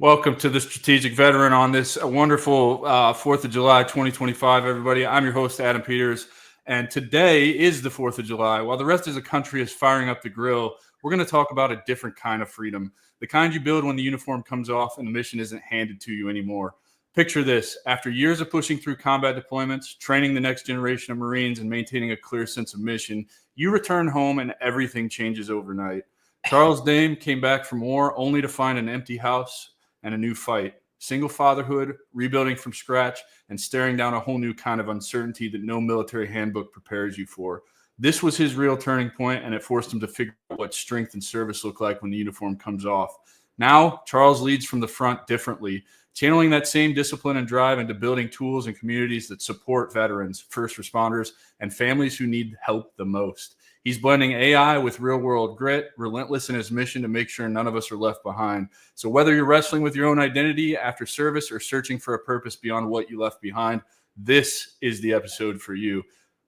Welcome to the Strategic Veteran on this wonderful 4th of July 2025, everybody. I'm your host, Adam Peters, and today is the 4th of July. While the rest of the country is firing up the grill, we're going to talk about a different kind of freedom, the kind you build when the uniform comes off and the mission isn't handed to you anymore. Picture this. After years of pushing through combat deployments, training the next generation of Marines, and maintaining a clear sense of mission, you return home and everything changes overnight. Charles Dame came back from war only to find an empty house and a new fight, single fatherhood, rebuilding from scratch, and staring down a whole new kind of uncertainty that no military handbook prepares you for. This was his real turning point, and it forced him to figure out what strength and service look like when the uniform comes off. Now, Charles leads from the front differently, channeling that same discipline and drive into building tools and communities that support veterans, first responders, and families who need help the most. He's blending AI with real-world grit, relentless in his mission to make sure none of us are left behind. So whether you're wrestling with your own identity after service or searching for a purpose beyond what you left behind, this is the episode for you.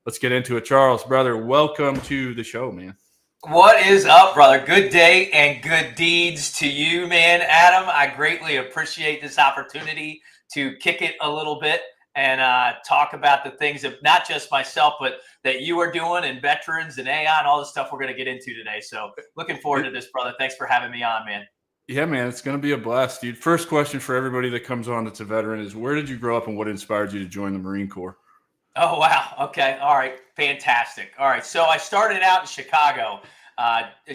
Let's get into it. Charles, brother, welcome to the show, man. What is up, brother? Good day and good deeds to you, man. Adam, I greatly appreciate this opportunity to kick it a little bit and talk about the things of not just myself, but that you are doing and veterans and AI and all the stuff we're going to get into today. So looking forward to this, brother. Thanks for having me on, man. Yeah, man, it's going to be a blast, dude. First question for everybody that comes on that's a veteran is, where did you grow up and what inspired you to join the Marine Corps? Oh, wow. Okay. All right. Fantastic. All right. So I started out in Chicago,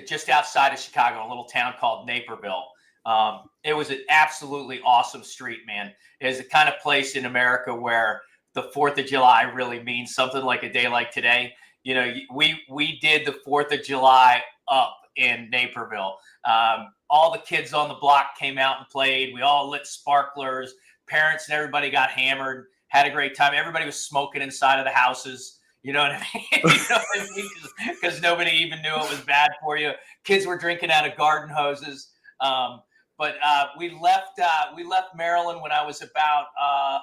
just outside of Chicago, a little town called Naperville. It was an absolutely awesome street, man. It is the kind of place in America where the 4th of July really means something like a day like today. You know, we did the 4th of July up in Naperville. All the kids on the block came out and played. We all lit sparklers. Parents and everybody got hammered, had a great time. Everybody was smoking inside of the houses. You know what I mean? You know what I mean? Because nobody even knew it was bad for you. Kids were drinking out of garden hoses. But we left Maryland when I was about,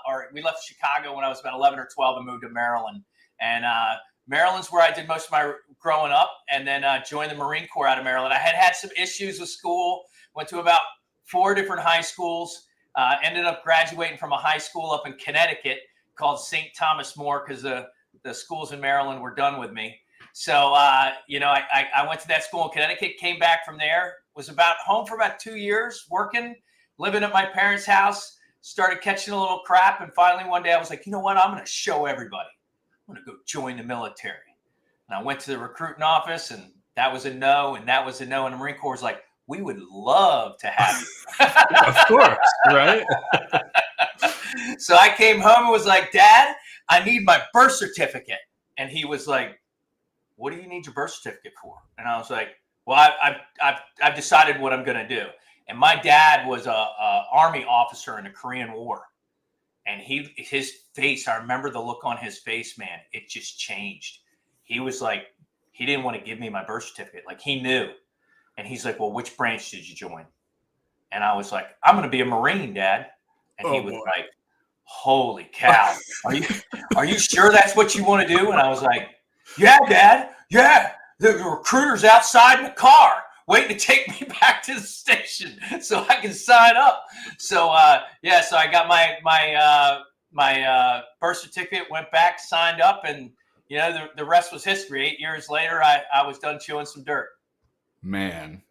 or we left Chicago when I was about 11 or 12 and moved to Maryland. And Maryland's where I did most of my growing up, and then joined the Marine Corps out of Maryland. I had some issues with school, went to about 4 different high schools, ended up graduating from a high school up in Connecticut called St. Thomas More because the schools in Maryland were done with me. So, you know, I went to that school in Connecticut, came back from there, was about home for about 2 years, working, living at my parents' house, started catching a little crap. And finally, one day I was like, you know what? I'm going to show everybody. I'm going to go join the military. And I went to the recruiting office, and that was a no, and that was a no. And the Marine Corps was like, we would love to have you. Of course, right? So I came home and was like, Dad, I need my birth certificate. And he was like, what do you need your birth certificate for? And I was like, well, I've decided what I'm going to do. And my dad was a Army officer in the Korean War. And his face, I remember the look on his face, man, it just changed. He was like, he didn't want to give me my birth certificate. Like, he knew. And he's like, well, which branch did you join? And I was like, I'm going to be a Marine, Dad. And he was like, holy cow. Are you sure that's what you want to do? And I was like, yeah, Dad. Yeah. The recruiter's outside in the car waiting to take me back to the station so I can sign up. So, so I got my birth certificate, went back, signed up, and, you know, the rest was history. 8 years later, I was done chewing some dirt. Man.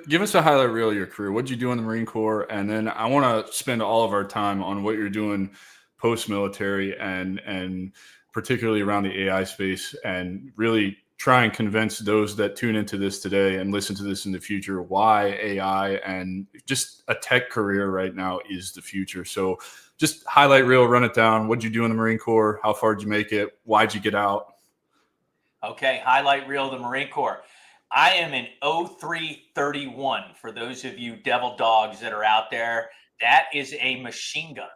Give us a highlight reel of your career. What did you do in the Marine Corps? And then I want to spend all of our time on what you're doing post-military and particularly around the AI space, and really try and convince those that tune into this today and listen to this in the future why AI and just a tech career right now is the future. So just highlight reel, run it down. What did you do in the Marine Corps? How far did you make it? Why'd you get out? Okay, highlight reel of the Marine Corps. I am an 0331 for those of you devil dogs that are out there. That is a machine gunner.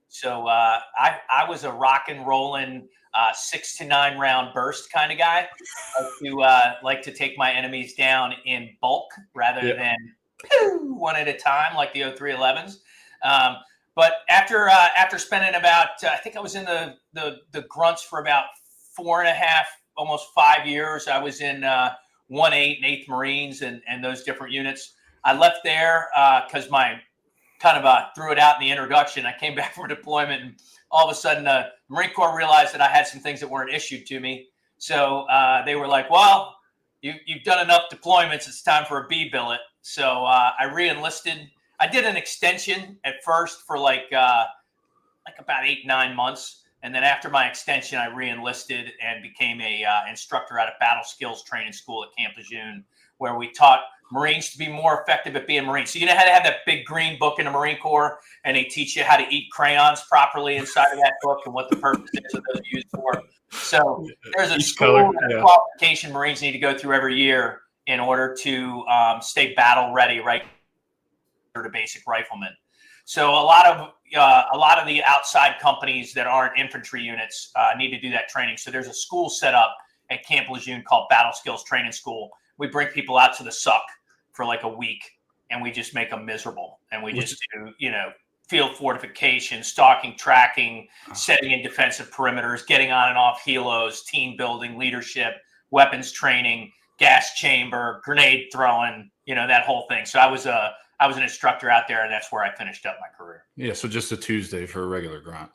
So I was a rock and rolling 6 to 9 round burst kind of guy. Like to take my enemies down in bulk rather than one at a time like the 0311s. But after spending about I think I was in the grunts for about 4.5, almost 5 years. I was in 1-8 and 8th Marines and those different units. I left there because my kind of threw it out in the introduction. I came back from deployment, and all of a sudden the Marine Corps realized that I had some things that weren't issued to me. So they were like, well, you've done enough deployments. It's time for a B billet. So I re-enlisted. I did an extension at first for like about 8-9 months. And then after my extension, I re-enlisted and became a instructor at a battle skills training school at Camp Lejeune, where we taught Marines to be more effective at being Marines. So you know how to have that big green book in the Marine Corps, and they teach you how to eat crayons properly inside of that book and what the purpose is of those used for. So there's a school and a qualification Marines need to go through every year in order to stay battle ready, right? To basic rifleman. So a lot of the outside companies that aren't infantry units need to do that training. So there's a school set up at Camp Lejeune called Battle Skills Training School. We bring people out to the suck for like a week, and we just make them miserable. And we just do, field fortification, stalking, tracking, setting in defensive perimeters, getting on and off helos, team building, leadership, weapons training, gas chamber, grenade throwing, that whole thing. So I was an instructor out there, and that's where I finished up my career. Yeah. So just a Tuesday for a regular grunt.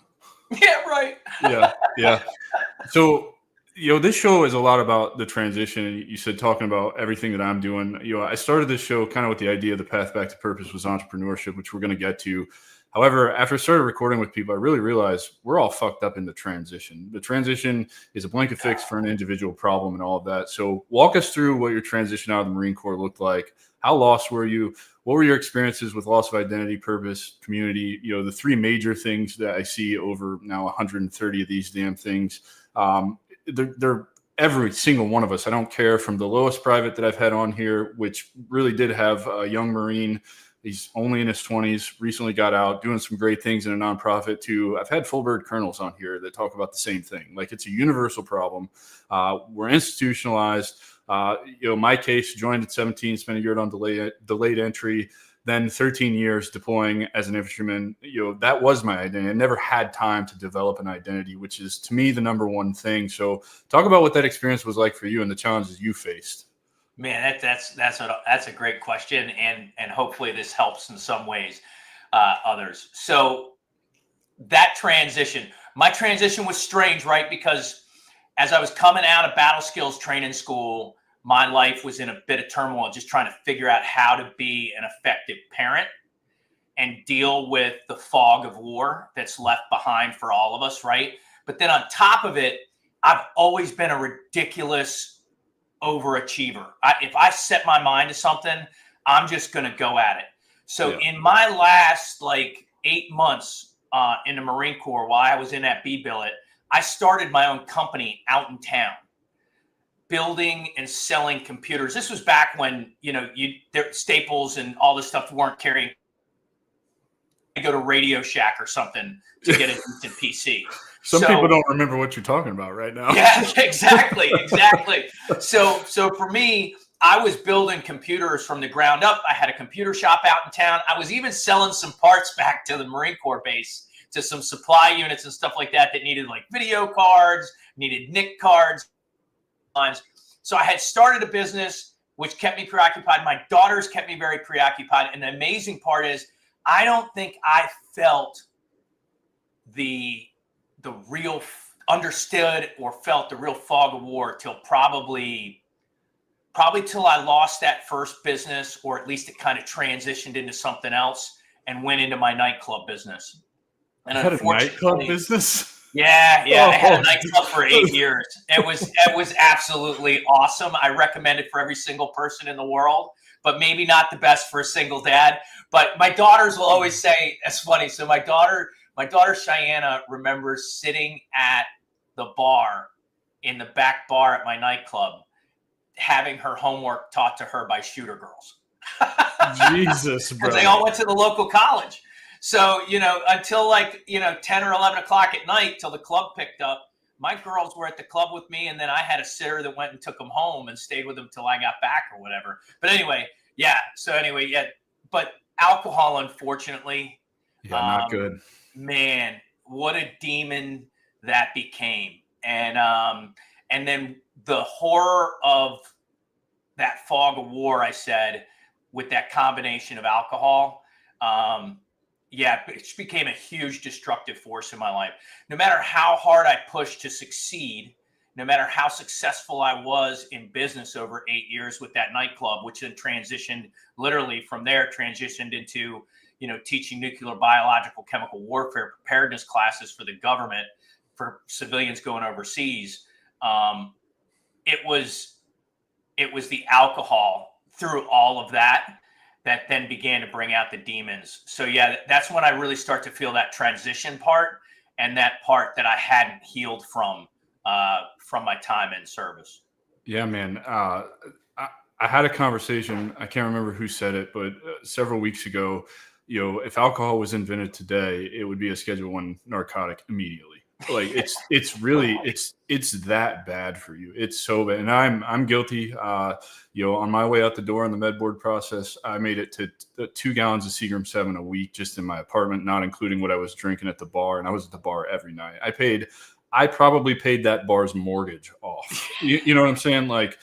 Yeah, right. Yeah. So, this show is a lot about the transition. You said talking about everything that I'm doing. I started this show kind of with the idea the path back to purpose was entrepreneurship, which we're going to get to. However, after I started recording with people, I really realized we're all fucked up in the transition. The transition is a blanket fix for an individual problem and all of that. So walk us through what your transition out of the Marine Corps looked like. How lost were you? What were your experiences with loss of identity, purpose, community? The three major things that I see over now 130 of these damn things. They're every single one of us. I don't care, from the lowest private that I've had on here, which really did have a young Marine. He's only in his 20s, recently got out, doing some great things in a nonprofit, to I've had full bird colonels on here that talk about the same thing. Like, it's a universal problem. We're institutionalized. My case, joined at 17, spent a year on delayed entry, then 13 years deploying as an infantryman. That was my identity. I never had time to develop an identity, which is, to me, the number one thing. So talk about what that experience was like for you and the challenges you faced. Man, that's a great question, and hopefully this helps in some ways others. So that transition, my transition was strange, right? Because as I was coming out of battle skills training school, my life was in a bit of turmoil, just trying to figure out how to be an effective parent and deal with the fog of war that's left behind for all of us, right? But then on top of it, I've always been a ridiculous overachiever. If I set my mind to something, I'm just going to go at it. So in my last 8 months in the Marine Corps, while I was in that B billet, I started my own company out in town, building and selling computers. This was back when, Staples and all this stuff weren't carrying. I go to Radio Shack or something to get a decent PC. Some people don't remember what you're talking about right now. Yeah, exactly. So for me, I was building computers from the ground up. I had a computer shop out in town. I was even selling some parts back to the Marine Corps base, to some supply units and stuff like that needed video cards, needed NIC cards. So I had started a business which kept me preoccupied. My daughters kept me very preoccupied. And the amazing part is, I don't think I felt the real understood or felt the real fog of war till probably till I lost that first business, or at least it kind of transitioned into something else and went into my nightclub business. And you had a nightclub business? Yeah. I had a nightclub for 8 years. It was absolutely awesome. I recommend it for every single person in the world, but maybe not the best for a single dad. But my daughters will always say, it's funny. So my daughter Cheyenne remembers sitting at the bar, in the back bar at my nightclub, having her homework taught to her by shooter girls. Jesus, bro. Because they all went to the local college. So, until 10 or 11 o'clock at night, till the club picked up, my girls were at the club with me, and then I had a sitter that went and took them home and stayed with them till I got back or whatever. But anyway, yeah. So anyway, yeah. But alcohol, unfortunately, not good. Man, what a demon that became. And then the horror of that fog of war, I said, with that combination of alcohol, yeah, it just became a huge destructive force in my life. No matter how hard I pushed to succeed, no matter how successful I was in business over 8 years with that nightclub, which then transitioned literally from there, transitioned into, teaching nuclear, biological, chemical warfare preparedness classes for the government for civilians going overseas. It was the alcohol through all of that then began to bring out the demons. So yeah, that's when I really start to feel that transition part, and that part that I hadn't healed from my time in service. Yeah, man. I had a conversation. I can't remember who said it, but several weeks ago, if alcohol was invented today, it would be a Schedule I narcotic immediately. Like it's really it's that bad for you. It's so bad, and I'm guilty. On my way out the door on the med board process, I made it to 2 gallons of Seagram 7 a week just in my apartment, not including what I was drinking at the bar. And I was at the bar every night. I probably paid that bar's mortgage off. You know what I'm saying? Like,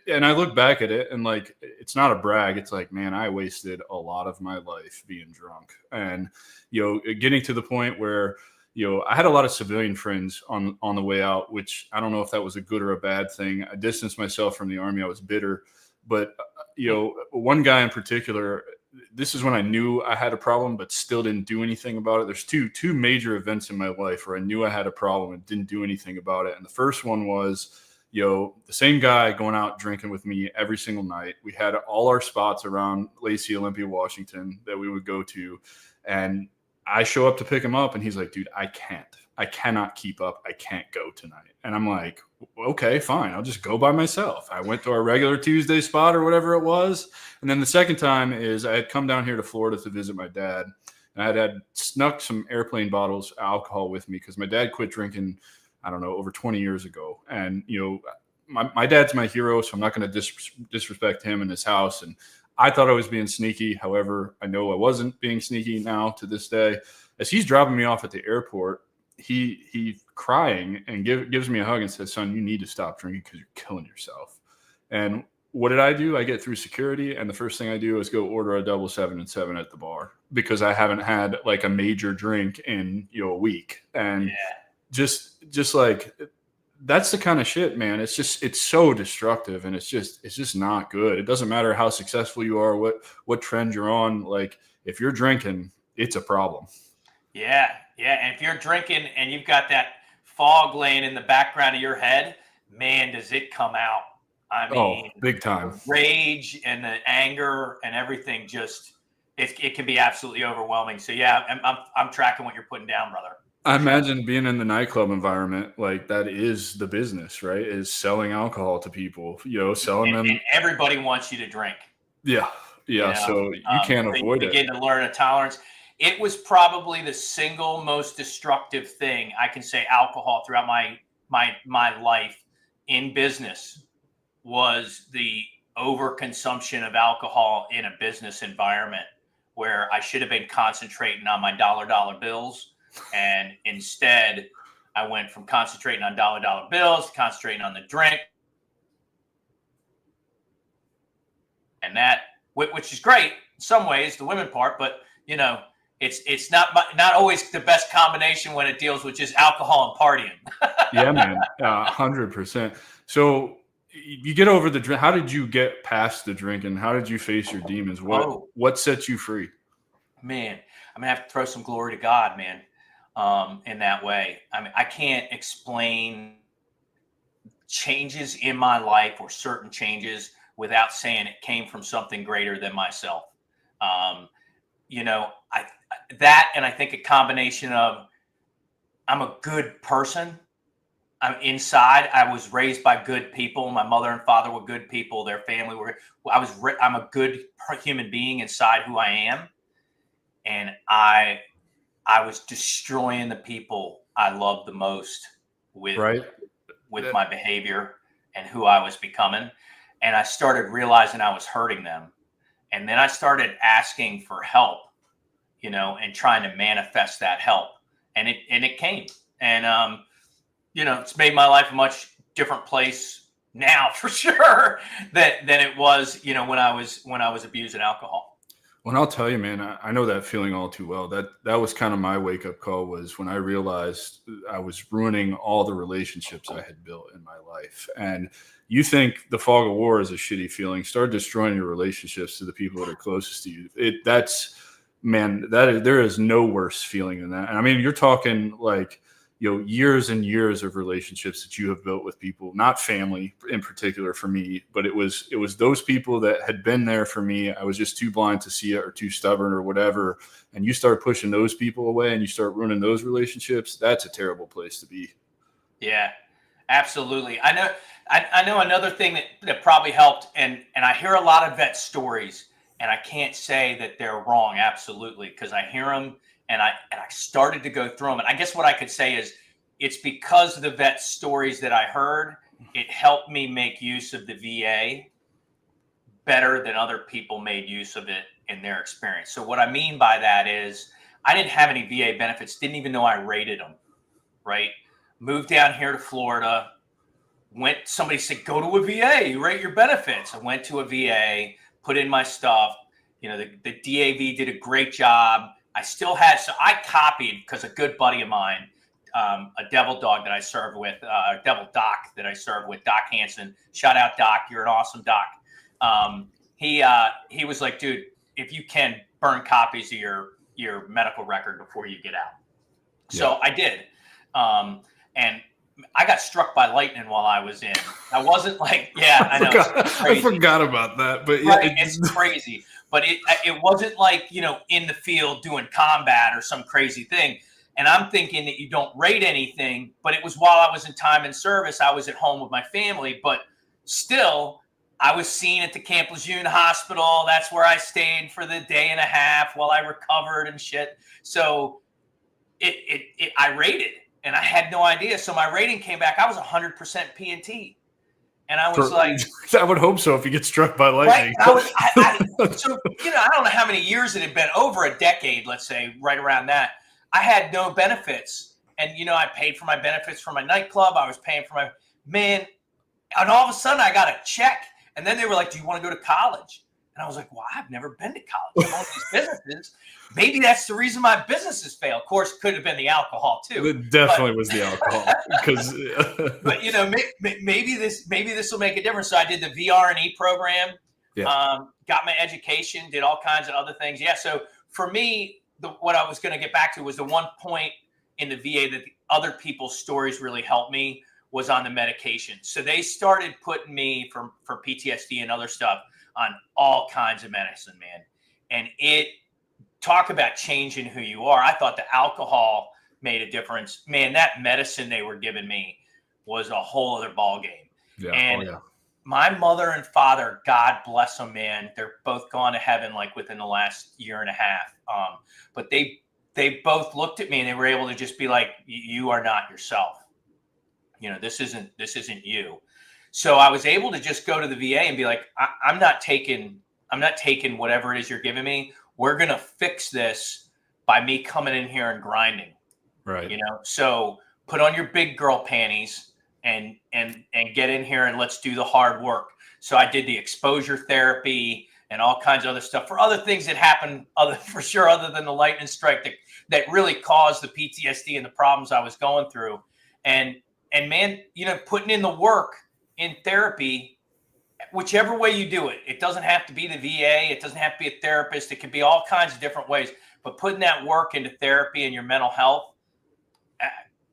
and I look back at it and like, it's not a brag. It's like, man, I wasted a lot of my life being drunk, and, getting to the point where, I had a lot of civilian friends on the way out, which I don't know if that was a good or a bad thing. I distanced myself from the Army. I was bitter, but, one guy in particular, this is when I knew I had a problem, but still didn't do anything about it. There's two major events in my life where I knew I had a problem and didn't do anything about it. And the first one was, the same guy going out drinking with me every single night. We had all our spots around Lacey, Olympia, Washington that we would go to. And I show up to pick him up and he's like, dude, I cannot keep up. I can't go tonight. And I'm like, okay, fine. I'll just go by myself. I went to our regular Tuesday spot or whatever it was. And then the second time is I had come down here to Florida to visit my dad. And I had snuck some airplane bottles of alcohol with me because my dad quit drinking, I don't know, over 20 years ago. And, my dad's my hero, so I'm not going to disrespect him and his house. And I thought I was being sneaky. However, I know I wasn't being sneaky now to this day. As he's dropping me off at the airport, he's crying and gives me a hug and says, son, you need to stop drinking because you're killing yourself. And what did I do? I get through security, and the first thing I do is go order a double 7 and 7 at the bar because I haven't had like a major drink in a week. And just like, that's the kind of shit, man. It's so destructive, and it's just not good. It doesn't matter how successful you are, what trend you're on. Like, if you're drinking, it's a problem. Yeah. And if you're drinking and you've got that fog laying in the background of your head, man, does it come out. I mean, big time. The rage and the anger and everything, it can be absolutely overwhelming. So yeah, I'm tracking what you're putting down, brother. I imagine being in the nightclub environment, like that is the business, right? Is selling alcohol to people, selling them. And everybody wants you to drink. Yeah. So you can't avoid it. Begin to learn a tolerance. It was probably the single most destructive thing I can say. Alcohol throughout my life in business was the overconsumption of alcohol in a business environment where I should have been concentrating on my dollar bills. And instead, I went from concentrating on dollar bills to concentrating on the drink. And that, which is great in some ways, the women part, but it's not always the best combination when it deals with just alcohol and partying. Yeah, man, 100%. So you get over the drink. How did you get past the drinking? How did you face your demons? What set you free? Man, I'm gonna have to throw some glory to God, man. In that way. I mean, I can't explain changes in my life or certain changes without saying it came from something greater than myself. And I think a combination of I'm a good person. I'm inside. I was raised by good people. My mother and father were good people. Their family were. I'm a good human being inside who I am, and I was destroying the people I love the most with my behavior and who I was becoming. And I started realizing I was hurting them. And then I started asking for help, and trying to manifest that help. And it came. And, it's made my life a much different place now for sure than it was, when I was abusing alcohol. Well, I'll tell you, man, I know that feeling all too well. That was kind of my wake up call, was when I realized I was ruining all the relationships I had built in my life. And you think the fog of war is a shitty feeling? Start destroying your relationships to the people that are closest to you. There is no worse feeling than that. And I mean, you're talking like, years and years of relationships that you have built with people, not family in particular for me, but it was those people that had been there for me. I was just too blind to see it, or too stubborn, or whatever. And you start pushing those people away and you start ruining those relationships. That's a terrible place to be. Yeah, absolutely. I know another thing that probably helped, and I hear a lot of vet stories, and I can't say that they're wrong, absolutely, because I hear them. And I started to go through them. And I guess what I could say is, it's because of the vet stories that I heard, it helped me make use of the VA better than other people made use of it in their experience. So what I mean by that is, I didn't have any VA benefits, didn't even know I rated them, right? Moved down here to Florida, somebody said, go to a VA, you rate your benefits. I went to a VA, put in my stuff. The DAV did a great job. So I copied, because a good buddy of mine, a devil dog that I served with, devil doc that I served with, Doc Hansen. Shout out, Doc. You're an awesome doc. He was like, dude, if you can, burn copies of your medical record before you get out. So I did. And I got struck by lightning while I was in. I wasn't like, I know. I forgot about that, but right, it's crazy. But it wasn't like, in the field doing combat or some crazy thing. And I'm thinking that you don't rate anything, but it was while I was in time and service. I was at home with my family, but still, I was seen at the Camp Lejeune Hospital. That's where I stayed for the day and a half while I recovered and shit. So I rated, and I had no idea. So my rating came back. I was 100% P&T. And I was like, I would hope so if you get struck by lightning. Right? So, I don't know how many years it had been, over a decade, let's say, right around that. I had no benefits. And, I paid for my benefits for my nightclub. I was paying for and all of a sudden I got a check. And then they were like, do you want to go to college? And I was like, well, I've never been to college. I'm on these businesses. Maybe that's the reason my businesses fail. Of course, it could have been the alcohol too. It definitely was the alcohol. But maybe this will make a difference. So I did the VRE program. Got my education, did all kinds of other things. Yeah. So for me, what I was going to get back to was the one point in the VA that the other people's stories really helped me was on the medication. So they started putting me for PTSD and other stuff on all kinds of medicine, man. And talk about changing who you are. I thought the alcohol made a difference. Man, that medicine they were giving me was a whole other ballgame. Yeah. And my mother and father, God bless them, man, they're both gone to heaven like within the last year and a half. But they both looked at me and they were able to just be like, you are not yourself. This isn't you. So I was able to just go to the VA and be like, I'm not taking whatever it is you're giving me. We're going to fix this by me coming in here and grinding. Right. So put on your big girl panties and get in here and let's do the hard work. So I did the exposure therapy and all kinds of other stuff for other things that happened other than the lightning strike that really caused the PTSD and the problems I was going through. And man, putting in the work in therapy, whichever way you do it, it doesn't have to be the VA. It doesn't have to be a therapist. It can be all kinds of different ways, but putting that work into therapy and your mental health,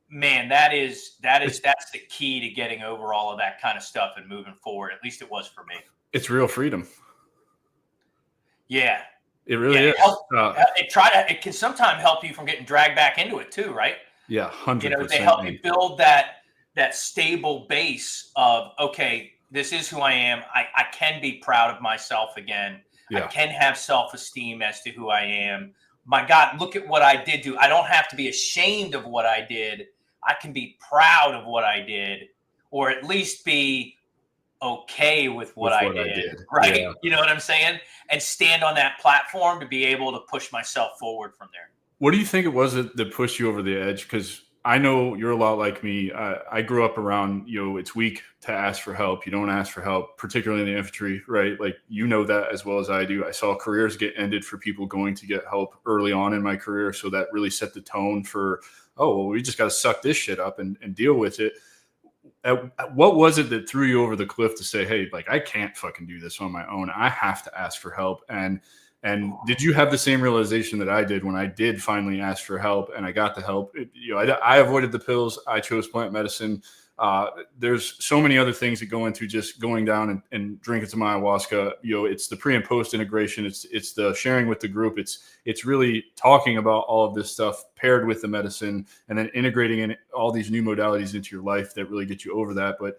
man, that's the key to getting over all of that kind of stuff and moving forward. At least it was for me. It's real freedom. Yeah. It really is. It can sometimes help you from getting dragged back into it too, right? Yeah, 100%. They help you build that stable base of, okay, this is who I am. I can be proud of myself again. Yeah. I can have self-esteem as to who I am. My God, look at what I did do. I don't have to be ashamed of what I did. I can be proud of what I did, or at least be okay with what I did. Right? Yeah. You know what I'm saying? And stand on that platform to be able to push myself forward from there. What do you think it was that pushed you over the edge? Because I know you're a lot like me. I grew up around, it's weak to ask for help. You don't ask for help, particularly in the infantry, right? Like, you know that as well as I do. I saw careers get ended for people going to get help early on in my career. So that really set the tone for, oh, well, we just got to suck this shit up and deal with it. What was it that threw you over the cliff to say, hey, like, I can't fucking do this on my own. I have to ask for help. And did you have the same realization that I did when I did finally ask for help and I got the help? I avoided the pills. I chose plant medicine. There's so many other things that go into just going down and drinking some ayahuasca. It's the pre and post integration. It's the sharing with the group. It's really talking about all of this stuff paired with the medicine and then integrating in all these new modalities into your life that really get you over that. But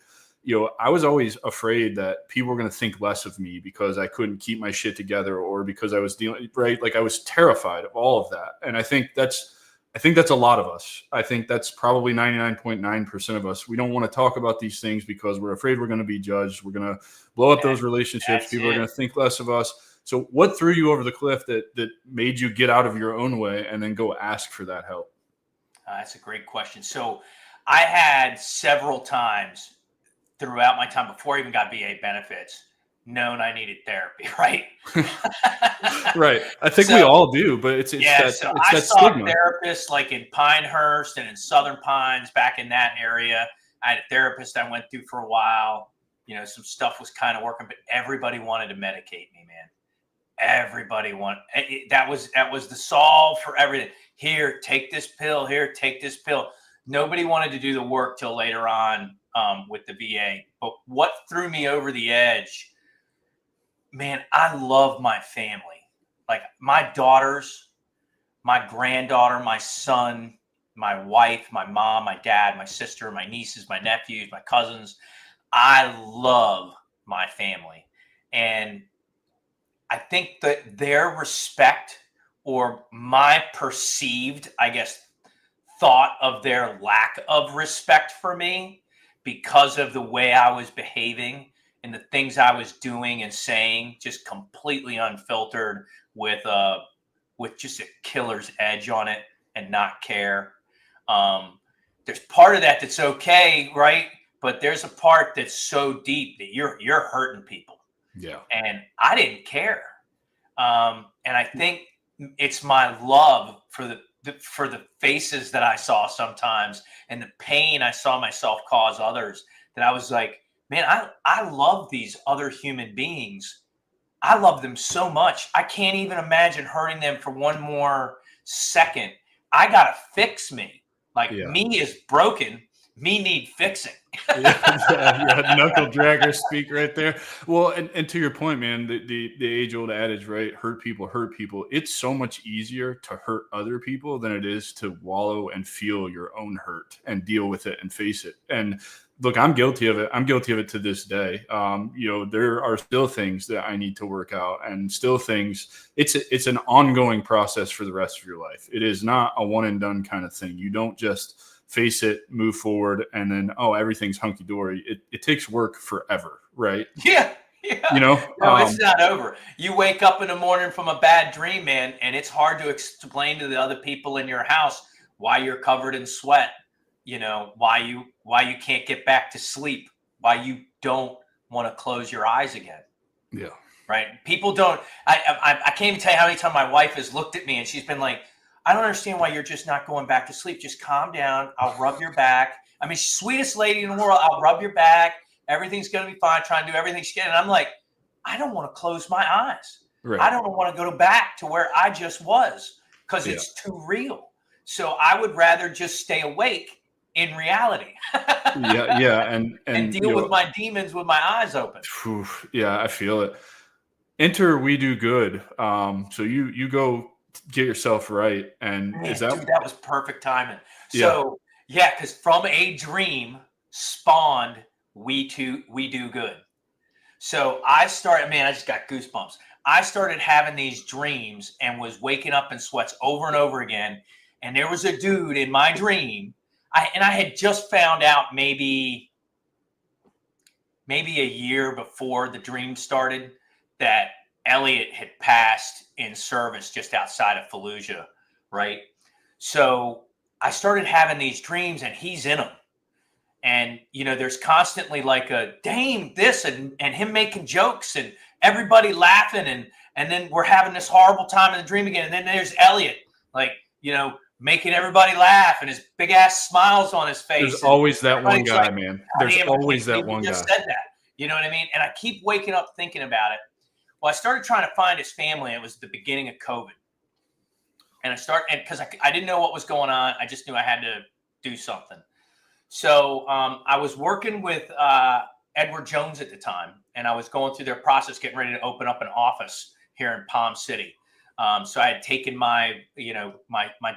I was always afraid that people were going to think less of me because I couldn't keep my shit together or because I was dealing, right? Like, I was terrified of all of that. And I think that's a lot of us. I think that's probably 99.9% of us. We don't want to talk about these things because we're afraid we're going to be judged. We're going to blow up those relationships. People are going to think less of us. So what threw you over the cliff that made you get out of your own way and then go ask for that help? That's a great question. So I had several times throughout my time before I even got VA benefits known I needed therapy, right? Right. I think we all do, but it's that saw stigma. Therapists like in Pinehurst and in Southern Pines, back in that area. I had a therapist I went through for a while. Some stuff was kind of working, but everybody wanted to medicate me, man. Everybody wanted that was the solve for everything. Here, take this pill. Here, take this pill. Nobody wanted to do the work till later on with the VA. But what threw me over the edge, man, I love my family. Like, my daughters, my granddaughter, my son, my wife, my mom, my dad, my sister, my nieces, my nephews, my cousins. I love my family. And I think that their respect, or my perceived, I guess, thought of their lack of respect for me because of the way I was behaving and the things I was doing and saying, just completely unfiltered with just a killer's edge on it and not care. There's part of that that's okay, right? But there's a part that's so deep that you're hurting people. Yeah. And I didn't care. And I think it's my love for the faces that I saw sometimes and the pain I saw myself cause others that I was like, man, I love these other human beings. I love them so much. I can't even imagine hurting them for one more second. I got to fix me. Like, me is broken. Me need fixing. yeah, knuckle dragger speak right there. Well, and to your point, man, the age old adage, right? Hurt people hurt people. It's so much easier to hurt other people than it is to wallow and feel your own hurt and deal with it and face it. And look, I'm guilty of it. I'm guilty of it to this day. There are still things that I need to work out, and still things. It's an ongoing process for the rest of your life. It is not a one and done kind of thing. You don't just face it, move forward, and then, everything's hunky dory. It takes work forever, right? Yeah. No, it's not over. You wake up in the morning from a bad dream, man, and it's hard to explain to the other people in your house why you're covered in sweat. Why you can't get back to sleep, why you don't want to close your eyes again. Yeah. Right. People don't. I can't even tell you how many times my wife has looked at me and she's been like, I don't understand why you're just not going back to sleep. Just calm down. I'll rub your back. I mean, sweetest lady in the world. I'll rub your back. Everything's going to be fine. Trying to do everything she can. And I'm like, I don't want to close my eyes. Right. I don't want to go back to where I just was because it's too real. So I would rather just stay awake in reality. and deal with my demons with my eyes open. Yeah, I feel it. Enter WeDoGood. So you go get yourself right, and dude, that was perfect timing. So because from a dream spawned WeDoGood. So I started, man, I just got goosebumps. I started having these dreams and was waking up in sweats over and over again. And there was a dude in my dream. I had just found out maybe a year before the dream started that Elliot had passed in service just outside of Fallujah, right? So I started having these dreams, and he's in them. And, there's constantly like a Dame this and him making jokes and everybody laughing. And then we're having this horrible time in the dream again. And then there's Elliot, like, making everybody laugh and his big ass smiles on his face. There's always that one guy, like, man. There's always that one guy. Said that. You know what I mean? And I keep waking up thinking about it. Well, I started trying to find his family. It was the beginning of COVID. And because I didn't know what was going on. I just knew I had to do something. So I was working with Edward Jones at the time, and I was going through their process, getting ready to open up an office here in Palm City. So I had taken my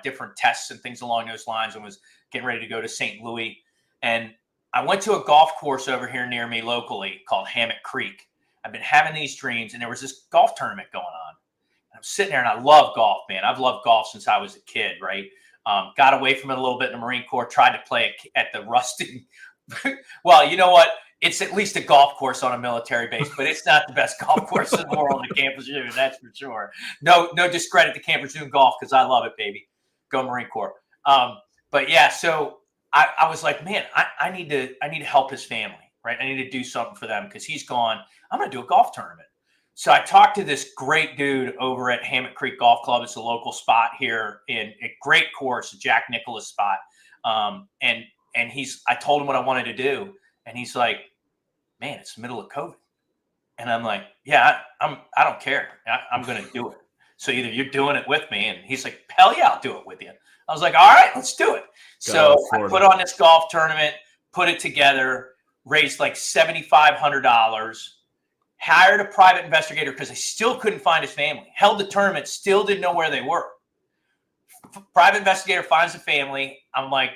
different tests and things along those lines, and was getting ready to go to St. Louis. And I went to a golf course over here near me locally called Hammock Creek. I've been having these dreams, and there was this golf tournament going on. I'm sitting there, and I love golf, man. I've loved golf since I was a kid, right? Got away from it a little bit in the Marine Corps, tried to play it at the rusting. Well, you know what? It's at least a golf course on a military base, but it's not the best golf course in the world at Camp Lejeune, that's for sure. No discredit to Camp Lejeune golf, because I love it, baby. Go Marine Corps. But yeah, so I was like, man, I need to help his family, right? I need to do something for them because he's gone. I'm going to do a golf tournament. So I talked to this great dude over at Hammock Creek Golf Club. It's a local spot here in a great course, a Jack Nicklaus spot. And I told him what I wanted to do. And he's like, man, it's the middle of COVID. And I'm like, yeah, I don't care. I'm going to do it. So either you're doing it with me. And he's like, hell yeah, I'll do it with you. I was like, all right, let's do it. So I put on this golf tournament, put it together, raised like $7,500. Hired a private investigator because I still couldn't find his family. Held the tournament, still didn't know where they were. Private investigator finds the family. I'm like,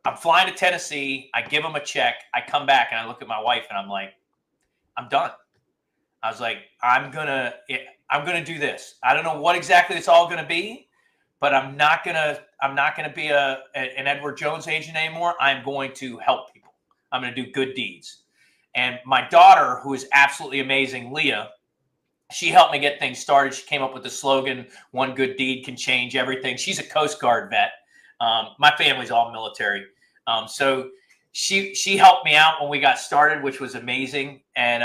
I'm flying to Tennessee. I give him a check. I come back and I look at my wife and I'm like, I'm done. I was like, I'm gonna do this. I don't know what exactly it's all gonna be, but I'm not gonna be an Edward Jones agent anymore. I'm going to help people. I'm gonna do good deeds. And my daughter, who is absolutely amazing, Leah, she helped me get things started. She came up with the slogan, "One good deed can change everything." She's a Coast Guard vet. My family's all military. So she helped me out when we got started, which was amazing. And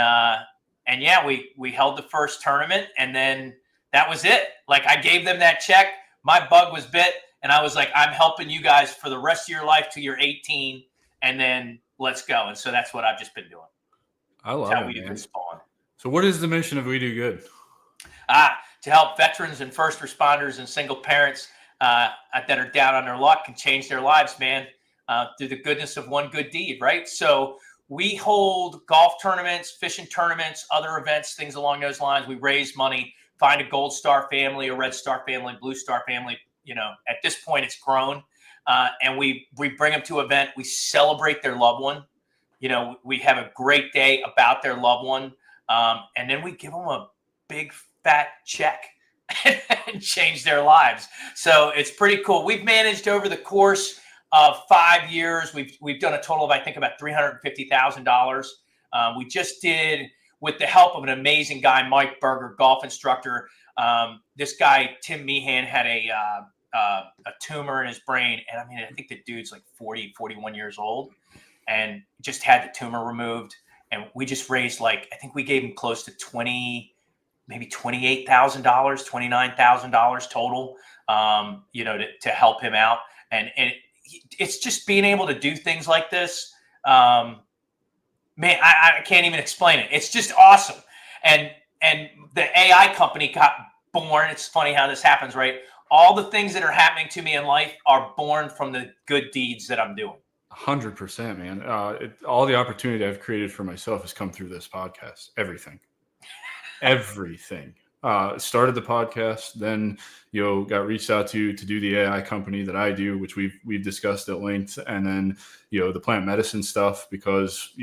yeah, we held the first tournament, and then that was it. Like, I gave them that check. My bug was bit, and I was like, I'm helping you guys for the rest of your life till you're 18, and then let's go. And so that's what I've just been doing. I love it, man. Spawn. So what is the mission of WeDoGood? To help veterans and first responders and single parents that are down on their luck and change their lives, man, through the goodness of one good deed, right? So we hold golf tournaments, fishing tournaments, other events, things along those lines. We raise money, find a Gold Star family, a Red Star family, Blue Star family. At this point, it's grown. And we bring them to an event. We celebrate their loved one. We have a great day about their loved one. And then we give them a big fat check and change their lives. So it's pretty cool. We've managed over the course of 5 years. We've done a total of, I think, about $350,000. We just did, with the help of an amazing guy, Mike Berger, golf instructor. This guy, Tim Meehan, had a tumor in his brain. And I think the dude's like 40, 41 years old, and just had the tumor removed. And we just raised, I think we gave him close to maybe $28,000, $29,000 total, to help him out. And it's just being able to do things like this. Man, I can't even explain it. It's just awesome. And the AI company got born. It's funny how this happens, right? All the things that are happening to me in life are born from the good deeds that I'm doing. 100%, man. All the opportunity I've created for myself has come through this podcast. Everything. Started the podcast, then got reached out to do the AI company that I do, which we've discussed at length, and then the plant medicine stuff, because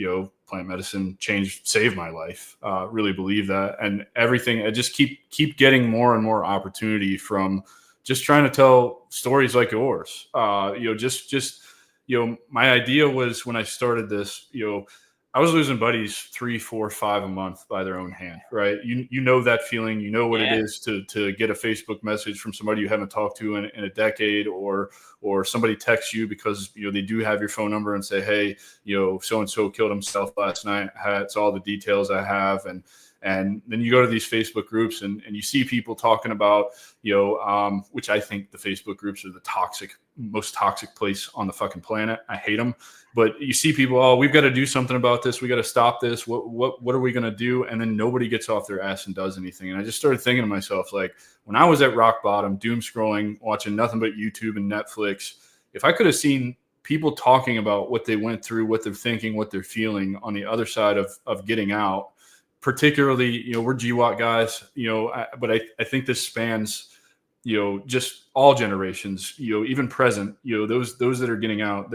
plant medicine saved my life. Really believe that, and everything. I just keep getting more and more opportunity from just trying to tell stories like yours. My idea was, when I started this, I was losing buddies 3, 4, 5 a month by their own hand, right? You know that feeling. You know what it is to get a Facebook message from somebody you haven't talked to in a decade, or somebody texts you because they do have your phone number and say, hey, so and so killed himself last night. It's all the details I have, and then you go to these Facebook groups and you see people talking about, which I think the Facebook groups are the most toxic place on the fucking planet. I hate them. But you see people, oh, we've got to do something about this. We got to stop this. What are we going to do? And then nobody gets off their ass and does anything. And I just started thinking to myself, like, when I was at rock bottom, doom scrolling, watching nothing but YouTube and Netflix, if I could have seen people talking about what they went through, what they're thinking, what they're feeling on the other side of getting out, particularly, we're GWAT guys, but I think this spans, just all generations, even present, those that are getting out,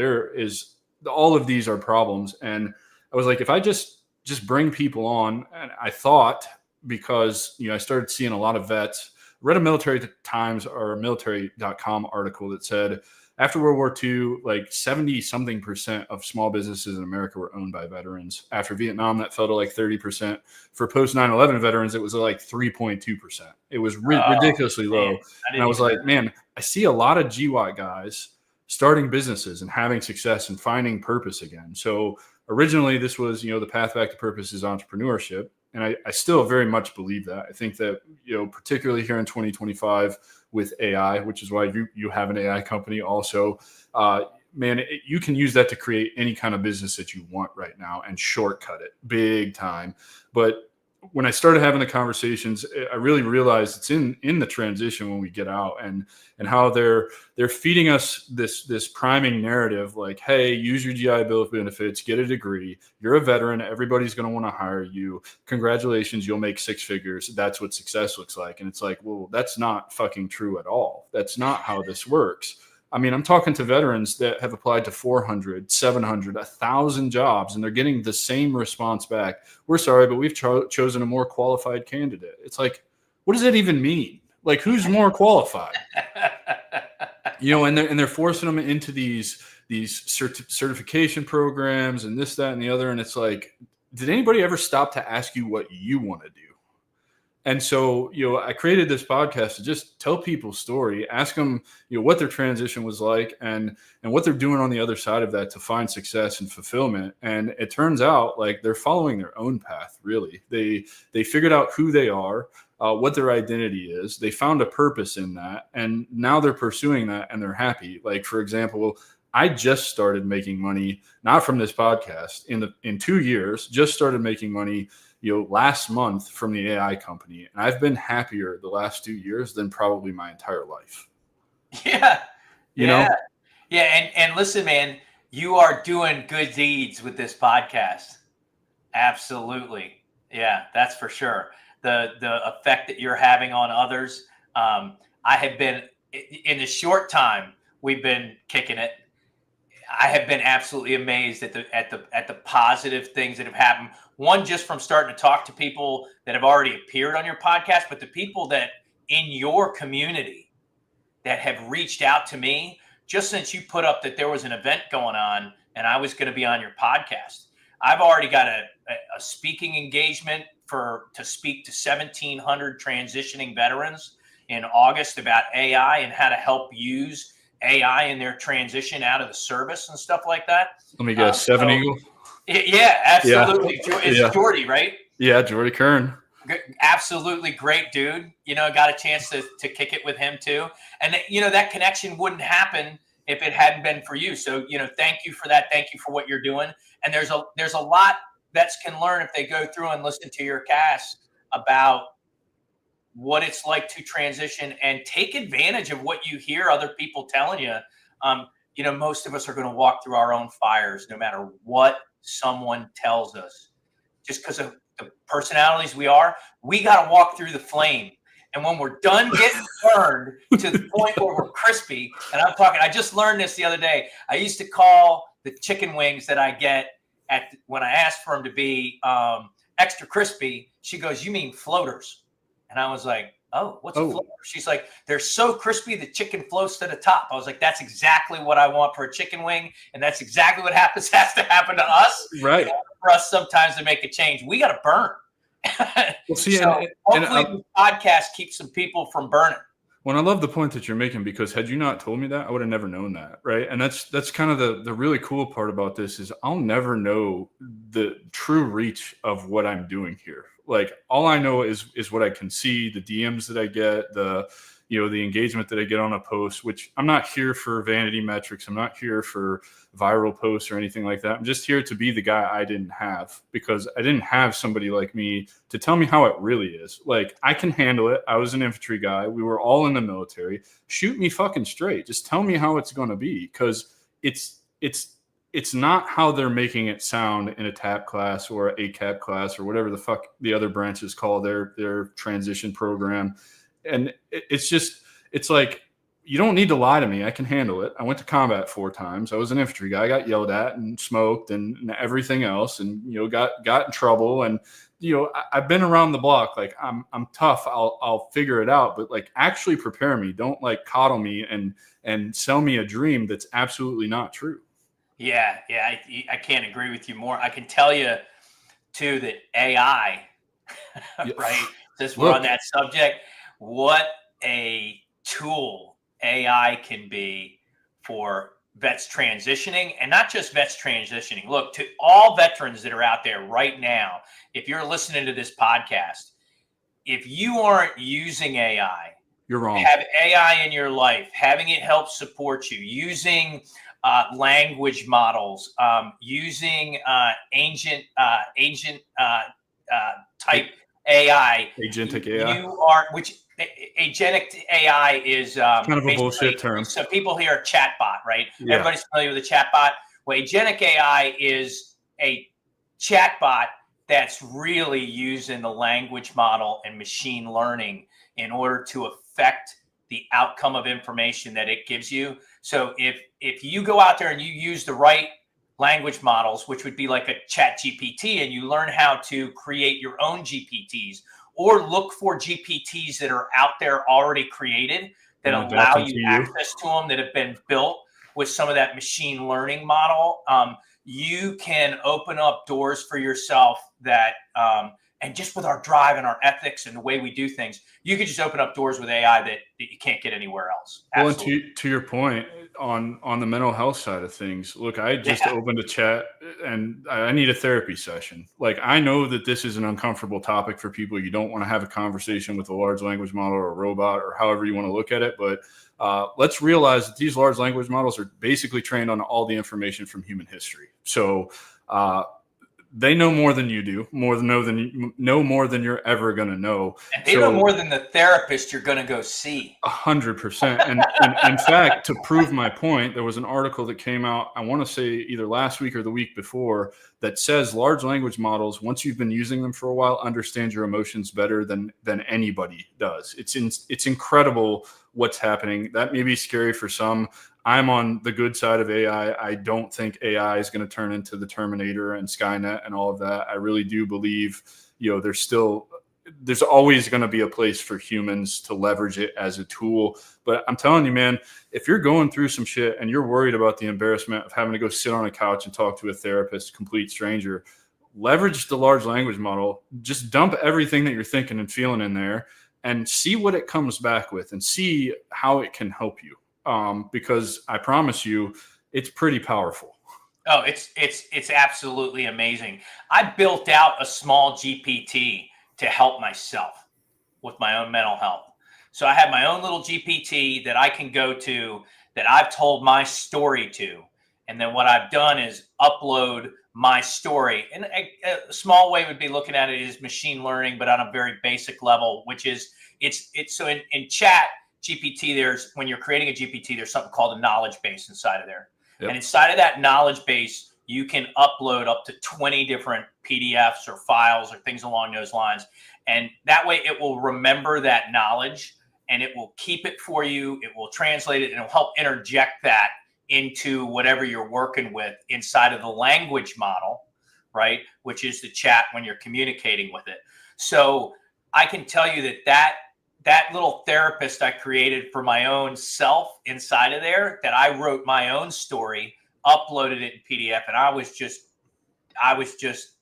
all of these are problems. And I was like, if I just bring people on, and I thought, because, I started seeing a lot of vets, read a Military Times or a military.com article that said, after World War II, like 70-something% of small businesses in America were owned by veterans. After Vietnam, that fell to like 30%. For post 9/11 veterans, it was like 3.2%. It was ridiculously low. And I was like, man, I see a lot of GWAT guys starting businesses and having success and finding purpose again. So originally, this was, the path back to purpose is entrepreneurship. And I still very much believe that. I think that, particularly here in 2025 with AI, which is why you have an AI company also, man, you can use that to create any kind of business that you want right now and shortcut it big time. But when I started having the conversations, I really realized it's in the transition when we get out and how they're feeding us this priming narrative, like, hey, use your GI Bill of benefits, get a degree. You're a veteran. Everybody's going to want to hire you. Congratulations. You'll make 6 figures. That's what success looks like. And it's like, well, that's not fucking true at all. That's not how this works. I mean, I'm talking to veterans that have applied to 400, 700, 1,000 jobs, and they're getting the same response back. We're sorry, but we've chosen a more qualified candidate. It's like, what does that even mean? Like, who's more qualified? And they're forcing them into these certification programs and this, that, and the other. And it's like, did anybody ever stop to ask you what you want to do? And so, I created this podcast to just tell people's story, ask them, what their transition was like and what they're doing on the other side of that to find success and fulfillment. And it turns out like they're following their own path, really. They figured out who they are, what their identity is. They found a purpose in that. And now they're pursuing that and they're happy. Like, for example, I just started making money, not from this podcast, in 2 years, just started making money last month from the AI company. And I've been happier the last 2 years than probably my entire life. Yeah. You know? Yeah. And listen, man, you are doing good deeds with this podcast. Absolutely. Yeah, that's for sure. The effect that you're having on others. I have been, in the short time we've been kicking it, I have been absolutely amazed at the positive things that have happened. One, just from starting to talk to people that have already appeared on your podcast, but the people that in your community that have reached out to me just since you put up that there was an event going on and I was going to be on your podcast. I've already got a speaking engagement to speak to 1,700 transitioning veterans in August about AI and how to help use AI in their transition out of the service and stuff like that. Let me guess, Seven Eagle? Yeah, absolutely. Yeah. It's Jordy, right? Yeah, Jordy Kern. Absolutely great dude. Got a chance to kick it with him too. And that connection wouldn't happen if it hadn't been for you. So, thank you for that. Thank you for what you're doing. And there's a lot vets can learn if they go through and listen to your cast about what it's like to transition and take advantage of what you hear other people telling you. Most of us are going to walk through our own fires, no matter what someone tells us. Just because of the personalities we got to walk through the flame. And when we're done getting burned to the point where we're crispy, and I just learned this the other day. I used to call the chicken wings that I get when I ask for them to be extra crispy. She goes, "You mean floaters?" And I was like, "Oh, what's a floater?" She's like, "They're so crispy, the chicken floats to the top." I was like, "That's exactly what I want for a chicken wing. And that's exactly what has to happen to us." Right. for us sometimes to make a change. We got to burn. Well, see, So hopefully the podcast keeps some people from burning. Well, I love the point that you're making, because had you not told me that, I would have never known that, right? And that's kind of the really cool part about this is I'll never know the true reach of what I'm doing here. Like, all I know is what I can see, the DMs that I get, the engagement that I get on a post, which I'm not here for vanity metrics. I'm not here for viral posts or anything like that. I'm just here to be the guy I didn't have, because I didn't have somebody like me to tell me how it really is. Like, I can handle it. I was an infantry guy. We were all in the military. Shoot me fucking straight. Just tell me how it's going to be, because it's not how they're making it sound in a TAP class or a ACAP class or whatever the fuck the other branches call their transition program. And it's like, you don't need to lie to me. I can handle it. I went to combat 4 times. I was an infantry guy. I got yelled at and smoked and everything else, and got in trouble. And I've been around the block. Like, I'm tough. I'll figure it out. But like, actually prepare me. Don't like coddle me and sell me a dream that's absolutely not true. Yeah, I can't agree with you more. I can tell you too that AI, right? Since we're on that subject, what a tool AI can be for vets transitioning, and not just vets transitioning. Look, to all veterans that are out there right now, if you're listening to this podcast, if you aren't using AI, you're wrong. Have AI in your life, having it help support you, using language models, using agent type AI. Agentic AI. Agentic AI is kind of a bullshit term. So people hear a chatbot, right? Yeah. Everybody's familiar with a chatbot. Well, agentic AI is a chatbot that's really using the language model and machine learning in order to affect the outcome of information that it gives you. So if you go out there and you use the right language models, which would be like a chat GPT, and you learn how to create your own GPTs, or look for GPTs that are out there already created that allow you access to them, that have been built with some of that machine learning model, you can open up doors for yourself that, and just with our drive and our ethics and the way we do things, you could just open up doors with AI that you can't get anywhere else. Absolutely. Well, and to your point on the mental health side of things, look, I just opened a chat and I need a therapy session. Like, I know that this is an uncomfortable topic for people. You don't want to have a conversation with a large language model or a robot or however you want to look at it. But let's realize that these large language models are basically trained on all the information from human history. So they know more than you do, more than you're ever going to know. And they know more than the therapist you're going to go see. 100%. And in fact, to prove my point, there was an article that came out, I want to say either last week or the week before, that says large language models, once you've been using them for a while, understand your emotions better than anybody does. It's incredible what's happening. That may be scary for some. I'm on the good side of AI. I don't think AI is going to turn into the Terminator and Skynet and all of that. I really do believe, there's always going to be a place for humans to leverage it as a tool. But I'm telling you, man, if you're going through some shit and you're worried about the embarrassment of having to go sit on a couch and talk to a therapist, complete stranger, leverage the large language model. Just dump everything that you're thinking and feeling in there and see what it comes back with and see how it can help you. Because I promise you, it's pretty powerful. Oh, it's absolutely amazing. I built out a small GPT to help myself with my own mental health. So I have my own little GPT that I can go to, that I've told my story to. And then what I've done is upload my story. And a small way would be looking at it is machine learning, but on a very basic level, which is it's so in chat GPT, when you're creating a GPT, there's something called a knowledge base inside of there. Yep. And inside of that knowledge base, you can upload up to 20 different PDFs or files or things along those lines. And that way it will remember that knowledge and it will keep it for you. It will translate it and it will help interject that into whatever you're working with inside of the language model, right? Which is the chat when you're communicating with it. So I can tell you that little therapist I created for my own self inside of there, that I wrote my own story, uploaded it in PDF, and I was just I was just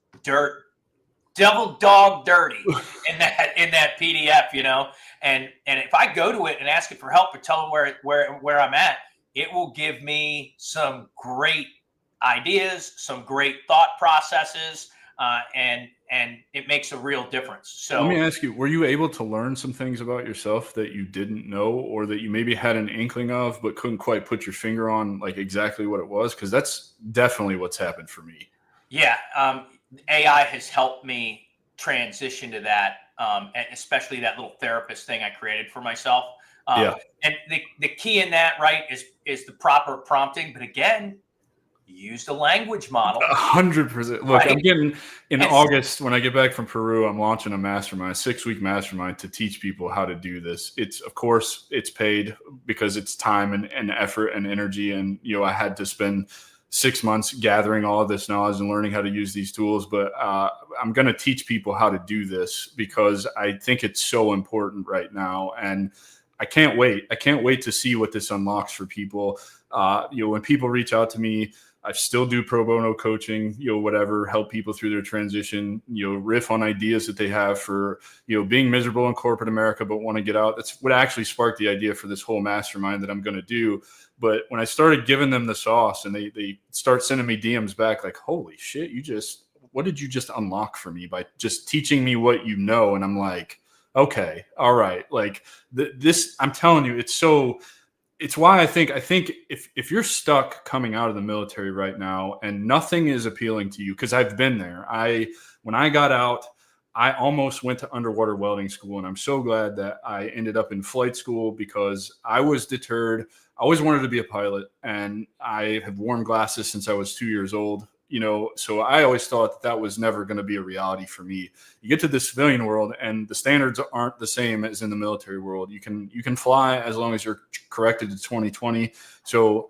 double dog dirty in that PDF, and if I go to it and ask it for help or tell them where I'm at, it will give me some great ideas, some great thought processes, and it makes a real difference. So let me ask you, were you able to learn some things about yourself that you didn't know, or that you maybe had an inkling of but couldn't quite put your finger on, like exactly what it was? Because that's definitely what's happened for me. yeah, AI has helped me transition to that, and especially that little therapist thing I created for myself. Um, Yeah. and the key in that, right, is the proper prompting. But again, use the language model, 100%. Look, I'm right? getting in And August when I get back from Peru, I'm launching a mastermind, 6-week mastermind to teach people how to do this. It's, of course, it's paid because it's time and effort and energy. And, I had to spend 6 months gathering all of this knowledge and learning how to use these tools. But I'm going to teach people how to do this because I think it's so important right now. And I can't wait. I can't wait to see what this unlocks for people. When people reach out to me, I still do pro bono coaching, whatever, help people through their transition, riff on ideas that they have for, being miserable in corporate America, but want to get out. That's what actually sparked the idea for this whole mastermind that I'm going to do. But when I started giving them the sauce and they start sending me DMs back, like, holy shit, what did you just unlock for me by just teaching me what you know? And I'm like, okay, all right. Like this, I'm telling you, it's why I think if you're stuck coming out of the military right now and nothing is appealing to you, because I've been there. When I got out, I almost went to underwater welding school, and I'm so glad that I ended up in flight school because I was deterred. I always wanted to be a pilot, and I have worn glasses since I was 2 years old. So I always thought that was never going to be a reality for me. You get to the civilian world and the standards aren't the same as in the military world. You can fly as long as you're corrected to 2020. So,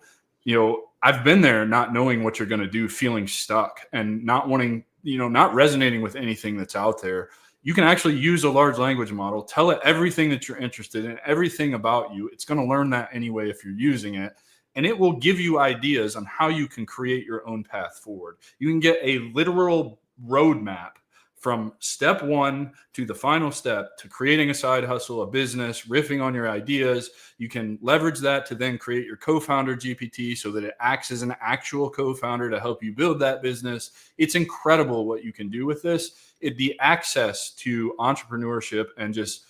I've been there not knowing what you're going to do, feeling stuck and not wanting, not resonating with anything that's out there. You can actually use a large language model, tell it everything that you're interested in, everything about you. It's going to learn that anyway if you're using it. And it will give you ideas on how you can create your own path forward. You can get a literal roadmap from step one to the final step to creating a side hustle, a business, riffing on your ideas. You can leverage that to then create your co-founder GPT so that it acts as an actual co-founder to help you build that business. It's incredible what you can do with this. The access to entrepreneurship and just,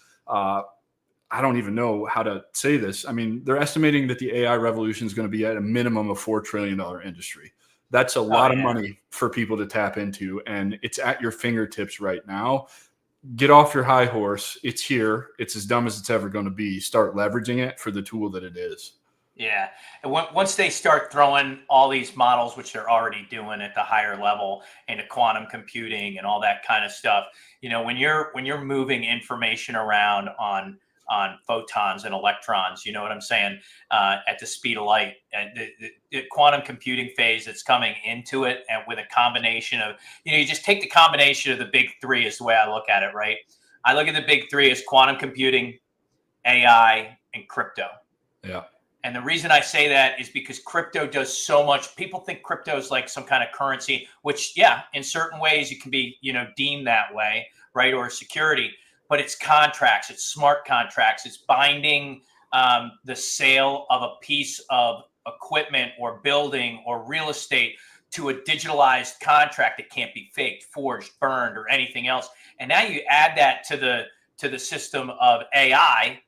I don't even know how to say this. I mean, they're estimating that the AI revolution is going to be at a minimum of $4 trillion industry. That's a lot of money for people to tap into, and it's at your fingertips right now. Get off your high horse. It's here. It's as dumb as it's ever going to be. Start leveraging it for the tool that it is. Yeah. And once they start throwing all these models, which they're already doing at the higher level, into quantum computing and all that kind of stuff, when you're moving information around on photons and electrons, you know what I'm saying, at the speed of light, and the quantum computing phase that's coming into it, and with a combination of, you just take the combination of the big three is the way I look at it, right? I look at the big three as quantum computing, AI, and crypto. Yeah. And the reason I say that is because crypto does so much. People think crypto is like some kind of currency, which, yeah, in certain ways it can be, deemed that way, right? Or security. But it's contracts, it's smart contracts, it's binding the sale of a piece of equipment or building or real estate to a digitalized contract that can't be faked, forged, burned, or anything else. And now you add that to the system of AI,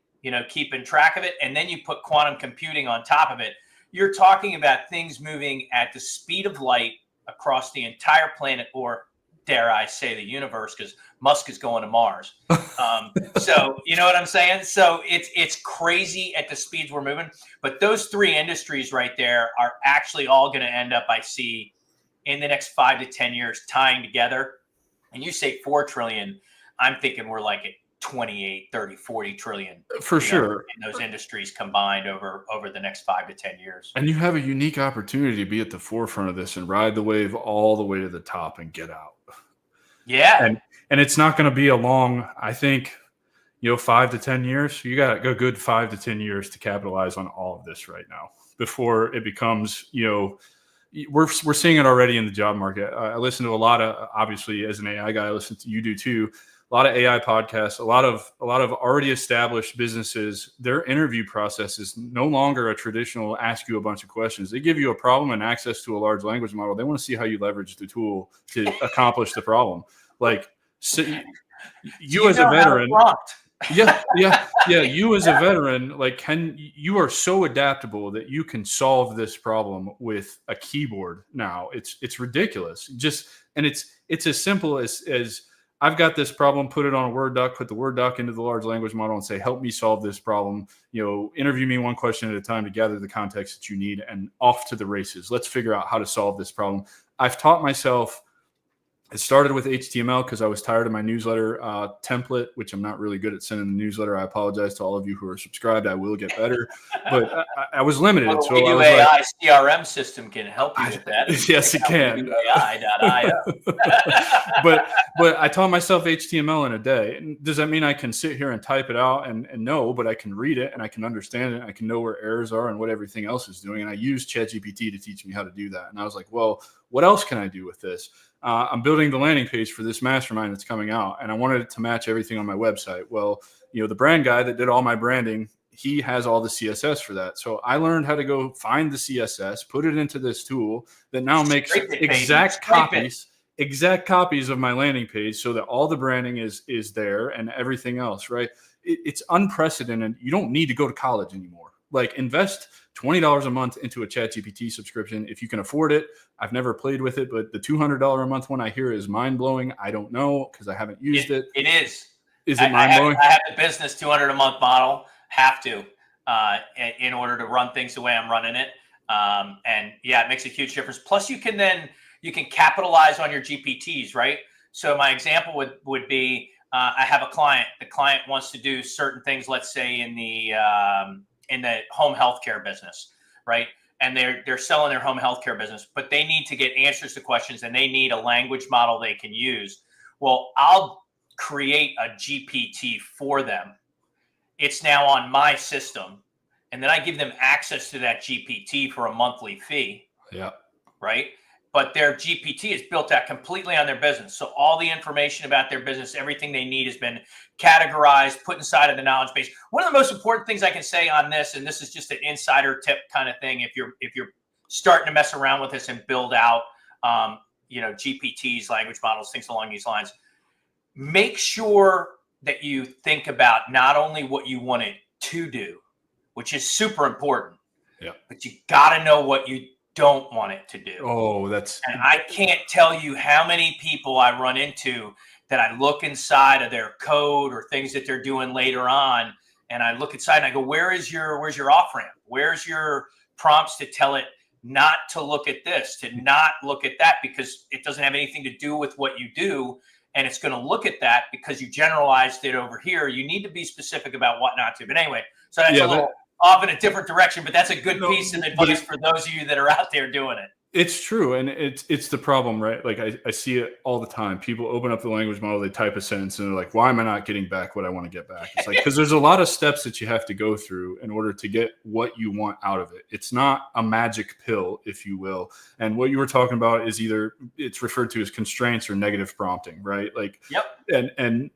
keeping track of it, and then you put quantum computing on top of it. You're talking about things moving at the speed of light across the entire planet, or dare I say the universe, because Musk is going to Mars. So you know what I'm saying? So it's crazy at the speeds we're moving. But those three industries right there are actually all going to end up, I see, in the next 5 to 10 years tying together. And you say 4 trillion, I'm thinking we're like at 28, 30, 40 trillion for sure in those industries combined over the next 5 to 10 years. And you have a unique opportunity to be at the forefront of this and ride the wave all the way to the top and get out. Yeah. And it's not going to be a long, I think, 5 to 10 years. You got a good 5 to 10 years to capitalize on all of this right now before it becomes, we're seeing it already in the job market. I listen to a lot of, obviously as an AI guy, I listen to, you do too, a lot of AI podcasts, a lot of already established businesses. Their interview process is no longer a traditional ask you a bunch of questions. They give you a problem and access to a large language model. They want to see how you leverage the tool to accomplish the problem. Like, so you as a veteran, yeah. You as a veteran, like, you are so adaptable that you can solve this problem with a keyboard now. It's ridiculous. And it's as simple as I've got this problem, put it on a Word doc, put the Word doc into the large language model and say, help me solve this problem. Interview me one question at a time to gather the context that you need, and off to the races. Let's figure out how to solve this problem. I've taught myself. It started with HTML because I was tired of my newsletter template, which I'm not really good at sending the newsletter. I apologize to all of you who are subscribed. I will get better, but I was limited. Well, so WeDo AI CRM system can help you with that. Yes, it can. but I taught myself HTML in a day. Does that mean I can sit here and type it out? And no, but I can read it and I can understand it. And I can know where errors are and what everything else is doing. And I used ChatGPT to teach me how to do that. And I was like, well, what else can I do with this? I'm building the landing page for this mastermind that's coming out, and I wanted it to match everything on my website. Well, the brand guy that did all my branding, he has all the CSS for that. So I learned how to go find the CSS, put it into this tool that now makes exact copies of my landing page, so that all the branding is there and everything else, right? It's unprecedented. You don't need to go to college anymore. Like, invest $20 a month into a ChatGPT subscription if you can afford it. I've never played with it, but the $200 a month one I hear is mind blowing. I don't know because I haven't used it. It is. Is it mind blowing? I have the business $200 a month model. Have to in order to run things the way I'm running it. And yeah, it makes a huge difference. Plus, you can capitalize on your GPTs, right? So my example would be I have a client. The client wants to do certain things. Let's say in the home healthcare business, right? And they're selling their home healthcare business, but they need to get answers to questions and they need a language model they can use. Well, I'll create a GPT for them. It's now on my system. And then I give them access to that GPT for a monthly fee. Yeah. Right. But their GPT is built out completely on their business. So all the information about their business, everything they need has been categorized, put inside of the knowledge base. One of the most important things I can say on this, and this is just an insider tip kind of thing, if you're starting to mess around with this and build out, GPTs, language models, things along these lines, make sure that you think about not only what you want it to do, which is super important, but you got to know what you don't want it to do. And I can't tell you how many people I run into that I look inside of their code or things that they're doing later on, and I look inside and I go, where's your off ramp? Where's your prompts to tell it not to look at this, to not look at that, because it doesn't have anything to do with what you do, and it's going to look at that because you generalized it over here. You need to be specific about what not to. But anyway, so that's a little off in a different direction, but that's a good piece of advice for those of you that are out there doing it. It's true. And it's the problem, right? Like I see it all the time. People open up the language model, they type a sentence and they're like, why am I not getting back what I want to get back? It's like, because there's a lot of steps that you have to go through in order to get what you want out of it. It's not a magic pill, if you will. And what you were talking about is either it's referred to as constraints or negative prompting, right? Like, and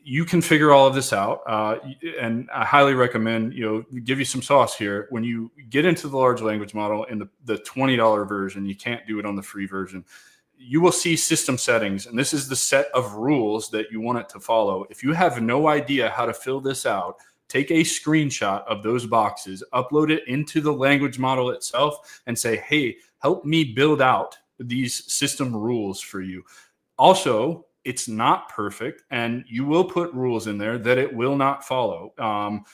you can figure all of this out. And I highly recommend, give you some sauce here. When you get into the large language model in the $20 version, you can't do it on the free version. You will see system settings, and this is the set of rules that you want it to follow. If you have no idea how to fill this out, take a screenshot of those boxes, upload it into the language model itself, and say, hey, help me build out these system rules for you. Also, it's not perfect, and you will put rules in there that it will not follow. I'm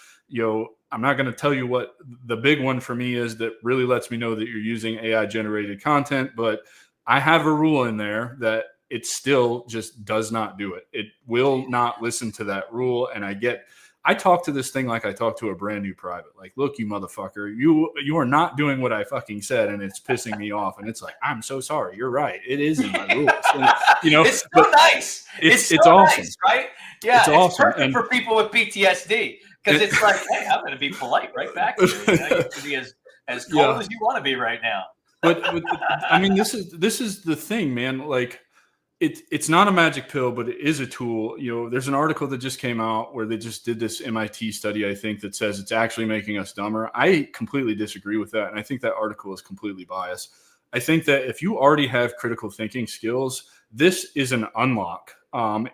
not going to tell you what the big one for me is that really lets me know that you're using AI generated content, but I have a rule in there that it still just does not do it. It will not listen to that rule. And I talk to this thing like I talk to a brand new private. Like, look, you motherfucker, you are not doing what I fucking said, and it's pissing me off. And it's like, I'm so sorry. You're right. It is in my rules. And, it's so nice. It's so awesome, nice, right? Yeah, it's awesome. Perfect for people with PTSD, because it's like, hey, I'm going to be polite right back to you. You can be as cold as you want to be right now. but I mean, this is the thing, man. Like, it's not a magic pill, but it is a tool. You know, there's an article that just came out where they just did this MIT study, I think, that says it's actually making us dumber. I completely disagree with that. And I think that article is completely biased. I think that if you already have critical thinking skills, this is an unlock.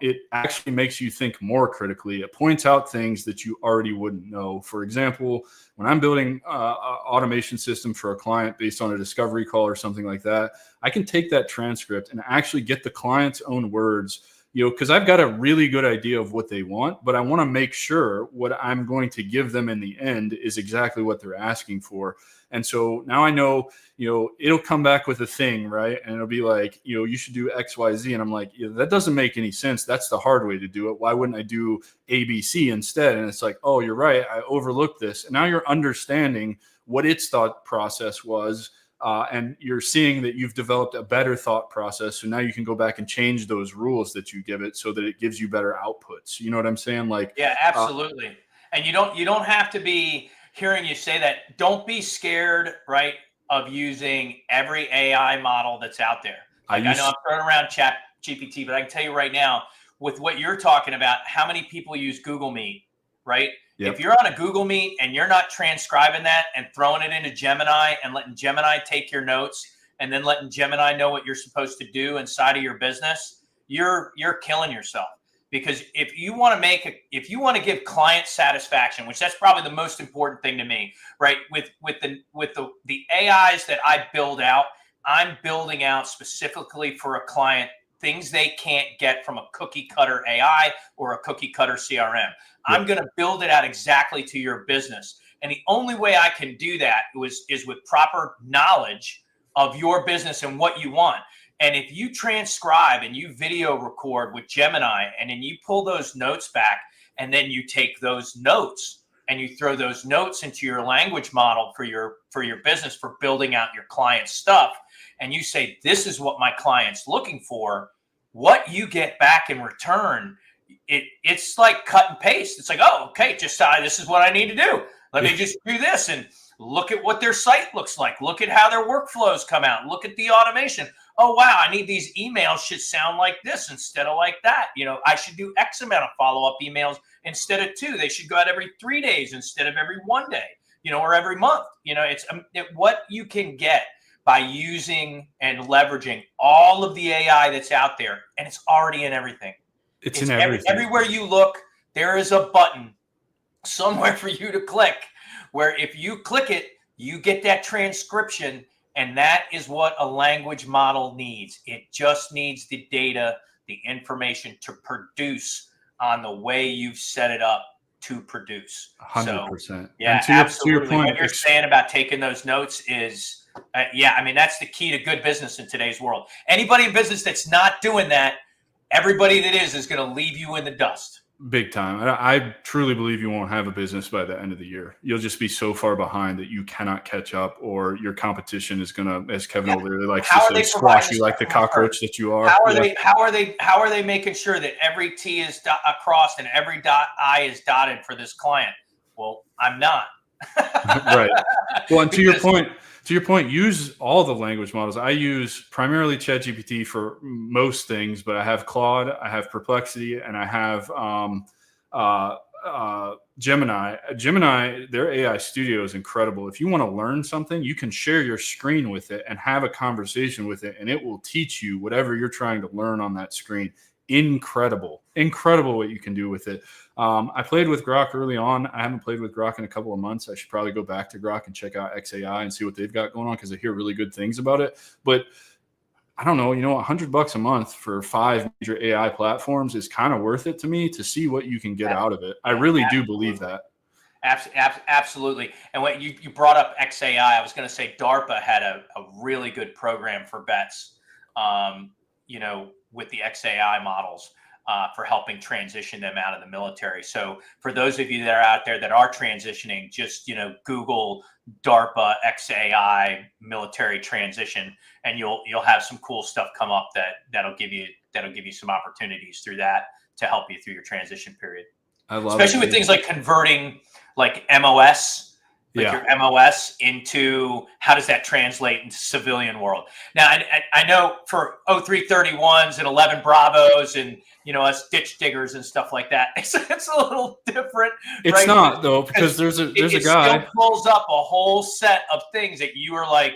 It actually makes you think more critically. It points out things that you already wouldn't know. For example, when I'm building an automation system for a client based on a discovery call or something like that, I can take that transcript and actually get the client's own words, you know, because I've got a really good idea of what they want, but I want to make sure what I'm going to give them in the end is exactly what they're asking for. And so now I know, you know, it'll come back with a thing, right? And it'll be like, you know, you should do X, Y, Z. And I'm like, yeah, that doesn't make any sense. That's the hard way to do it. Why wouldn't I do A, B, C instead? And it's like, oh, you're right. I overlooked this. And now you're understanding what its thought process was. And you're seeing that you've developed a better thought process. So now you can go back and change those rules that you give it so that it gives you better outputs. You know what I'm saying? Like, yeah, absolutely. And you don't have to be hearing you say that. Don't be scared, right, of using every AI model that's out there. Like, I know I'm throwing around Chat GPT, but I can tell you right now, with what you're talking about, how many people use Google Meet, right? Yep. If you're on a Google Meet and you're not transcribing that and throwing it into Gemini and letting Gemini take your notes and then letting Gemini know what you're supposed to do inside of your business, you're killing yourself. Because if you want to give client satisfaction, which that's probably the most important thing to me, right? With the AIs that I build out, I'm building out specifically for a client things they can't get from a cookie cutter AI or a cookie cutter CRM. I'm going to build it out exactly to your business. And the only way I can do that is with proper knowledge of your business and what you want. And if you transcribe and you video record with Gemini and then you pull those notes back and then you take those notes and you throw those notes into your language model for your business, for building out your client's stuff, and you say, this is what my client's looking for, what you get back in return, it's like cut and paste. It's like, oh, okay, just this is what I need to do. Let me just do this and look at what their site looks like. Look at how their workflows come out. Look at the automation. Oh, wow, I need these emails should sound like this instead of like that. You know, I should do X amount of follow-up emails instead of 2. They should go out every 3 days instead of every 1 day, you know, or every month. You know, it's what you can get by using and leveraging all of the AI that's out there, and it's already in everything. It's in everything. Everywhere you look, there is a button somewhere for you to click, where if you click it, you get that transcription. And that is what a language model needs. It just needs the data, the information to produce on the way you've set it up to produce. 100%. So, yeah, absolutely. To your point, what you're saying about taking those notes is, I mean, that's the key to good business in today's world. Anybody in business that's not doing that, everybody that is going to leave you in the dust. Big time. I truly believe you won't have a business by the end of the year. You'll just be so far behind that you cannot catch up, or your competition is going to, as Kevin O'Leary likes to say, squash you like the cockroach that you are. How are they making sure that every T is crossed and every I is dotted for this client? Well, I'm not. Right. Well, and to your point, use all the language models. I use primarily ChatGPT for most things, but I have Claude, I have Perplexity, and I have Gemini. Gemini, their AI studio is incredible. If you want to learn something, you can share your screen with it and have a conversation with it, and it will teach you whatever you're trying to learn on that screen. Incredible what you can do with it. I played with Grok early on. I haven't played with Grok in a couple of months. I should probably go back to Grok and check out XAI and see what they've got going on, because I hear really good things about it. But I don't know, $100 a month for 5 major AI platforms is kind of worth it to me to see what you can get out of it. I really do believe that. Absolutely. And what you brought up XAI, I was going to say DARPA had a really good program for vets, with the XAI models for helping transition them out of the military. So for those of you that are out there that are transitioning, just, Google DARPA XAI military transition, and you'll have some cool stuff come up that'll give you some opportunities through that to help you through your transition period. I love especially with things like converting like MOS like Yeah. your MOS into how does that translate into civilian world? Now, I know for 0331s and 11 Bravos and, us ditch diggers and stuff like that, it's a little different, It's right? not though, because there's a It still guy. pulls up a whole set of things that you are like,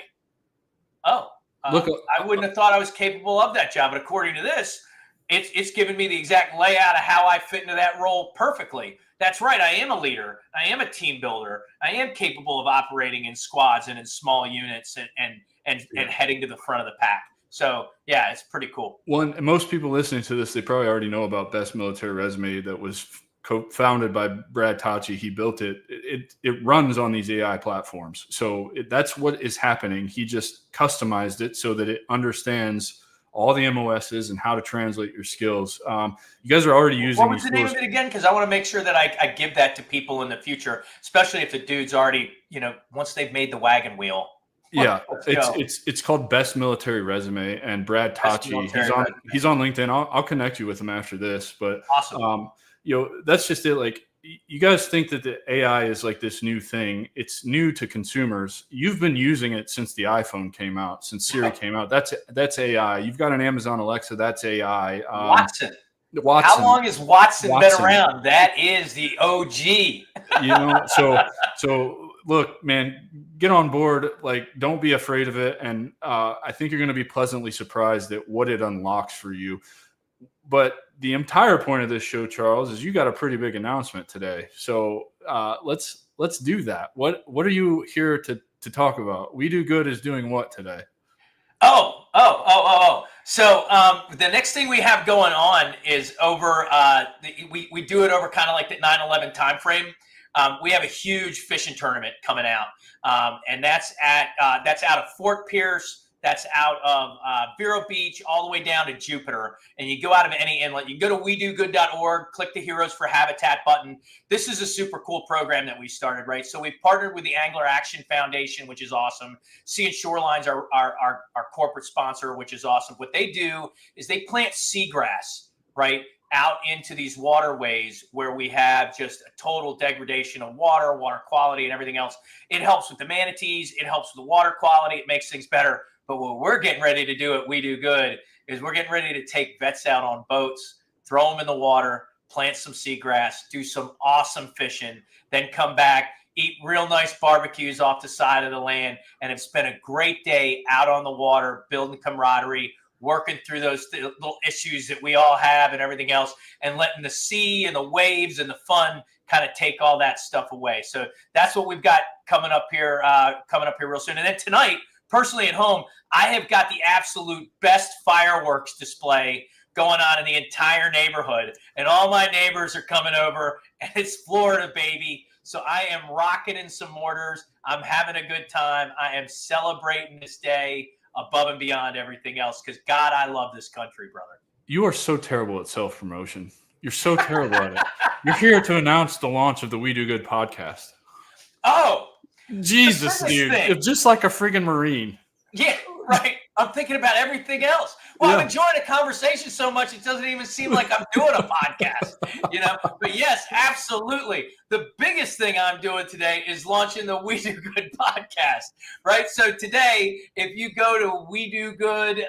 oh, Look, I wouldn't have thought I was capable of that job. But according to this, it's given me the exact layout of how I fit into that role perfectly. That's right. I am a leader. I am a team builder. I am capable of operating in squads and in small units and heading to the front of the pack. So yeah, it's pretty cool. well, and most people listening to this, they probably already know about Best Military Resume that was founded by Brad Tachi. He built it. It runs on these AI platforms. So that's what is happening. He just customized it so that it understands all the MOSs and how to translate your skills. You guys are already using. What was the name of it again? Because I want to make sure that I give that to people in the future, especially if the dude's already, once they've made the wagon wheel. Yeah, it's called Best Military Resume, and Brad Tachi. He's on LinkedIn. I'll connect you with him after this. But awesome. That's just it. Like, you guys think that the AI is like this new thing. It's new to consumers. You've been using it since the iPhone came out, since Siri came out. That's AI. You've got an Amazon Alexa. That's AI. Watson. Watson. How long has Watson been around? That is the OG. So look, man, get on board. Like, don't be afraid of it. And I think you're going to be pleasantly surprised at what it unlocks for you. But the entire point of this show, Charles, is you got a pretty big announcement today. So let's do that. What are you here to talk about? WeDoGood is doing what today? So the next thing we have going on is over. We do it over kind of like the 9/11 timeframe. We have a huge fishing tournament coming out, and that's out of Fort Pierce. That's out of Vero Beach all the way down to Jupiter. And you go out of any inlet. You can go to WeDoGood.org, click the Heroes for Habitat button. This is a super cool program that we started, right? So we've partnered with the Angler Action Foundation, which is awesome. Sea and Shorelines are our corporate sponsor, which is awesome. What they do is they plant seagrass, right, out into these waterways where we have just a total degradation of water quality and everything else. It helps with the manatees. It helps with the water quality. It makes things better. But what we're getting ready to do at WeDoGood is we're getting ready to take vets out on boats, throw them in the water, plant some seagrass, do some awesome fishing, then come back, eat real nice barbecues off the side of the land, and have spent a great day out on the water, building camaraderie, working through those little issues that we all have and everything else, and letting the sea and the waves and the fun kind of take all that stuff away. So that's what we've got coming up here real soon. And then tonight, personally at home, I have got the absolute best fireworks display going on in the entire neighborhood. And all my neighbors are coming over, and it's Florida, baby. So I am rocking in some mortars. I'm having a good time. I am celebrating this day above and beyond everything else because, God, I love this country, brother. You are so terrible at self-promotion. You're so terrible at it. You're here to announce the launch of the WeDoGood podcast. Oh, Jesus, dude. You're just like a friggin' Marine. Yeah, right. I'm thinking about everything else. Well, I'm enjoying the conversation so much, it doesn't even seem like I'm doing a podcast, But yes, absolutely. The biggest thing I'm doing today is launching the WeDoGood podcast, right? So today, if you go to WeDoGood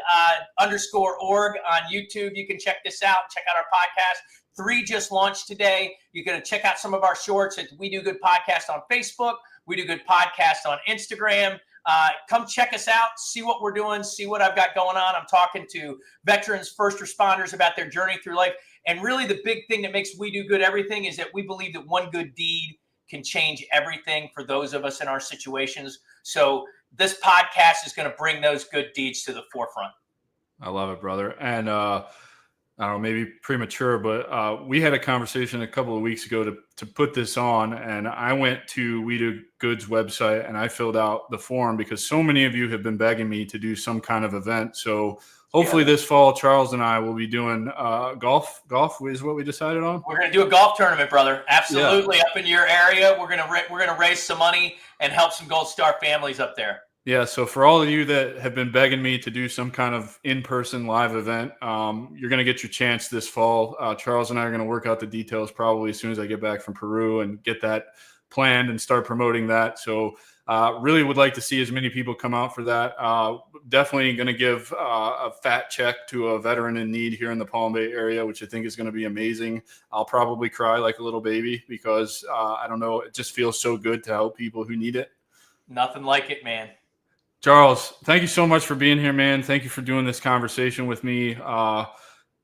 _org on YouTube, you can check this out, check out our podcast. 3 just launched today. You're going to check out some of our shorts at WeDoGood Podcast on Facebook, WeDoGood Podcast on Instagram. Come check us out, see what we're doing, see what I've got going on. I'm talking to veterans, first responders about their journey through life. And really the big thing that makes WeDoGood everything is that we believe that one good deed can change everything for those of us in our situations. So this podcast is going to bring those good deeds to the forefront. I love it, brother. And I don't know, maybe premature, but we had a conversation a couple of weeks ago to put this on, and I went to WeDoGood's website and I filled out the form because so many of you have been begging me to do some kind of event. So hopefully this fall, Charles and I will be doing golf. Golf is what we decided on. We're going to do a golf tournament, brother. Absolutely. Yeah. Up in your area, we're going to raise some money and help some Gold Star families up there. Yeah, so for all of you that have been begging me to do some kind of in-person live event, you're going to get your chance this fall. Charles and I are going to work out the details probably as soon as I get back from Peru and get that planned and start promoting that. So really would like to see as many people come out for that. Definitely going to give a fat check to a veteran in need here in the Palm Bay area, which I think is going to be amazing. I'll probably cry like a little baby because I don't know, it just feels so good to help people who need it. Nothing like it, man. Charles, thank you so much for being here, man. Thank you for doing this conversation with me.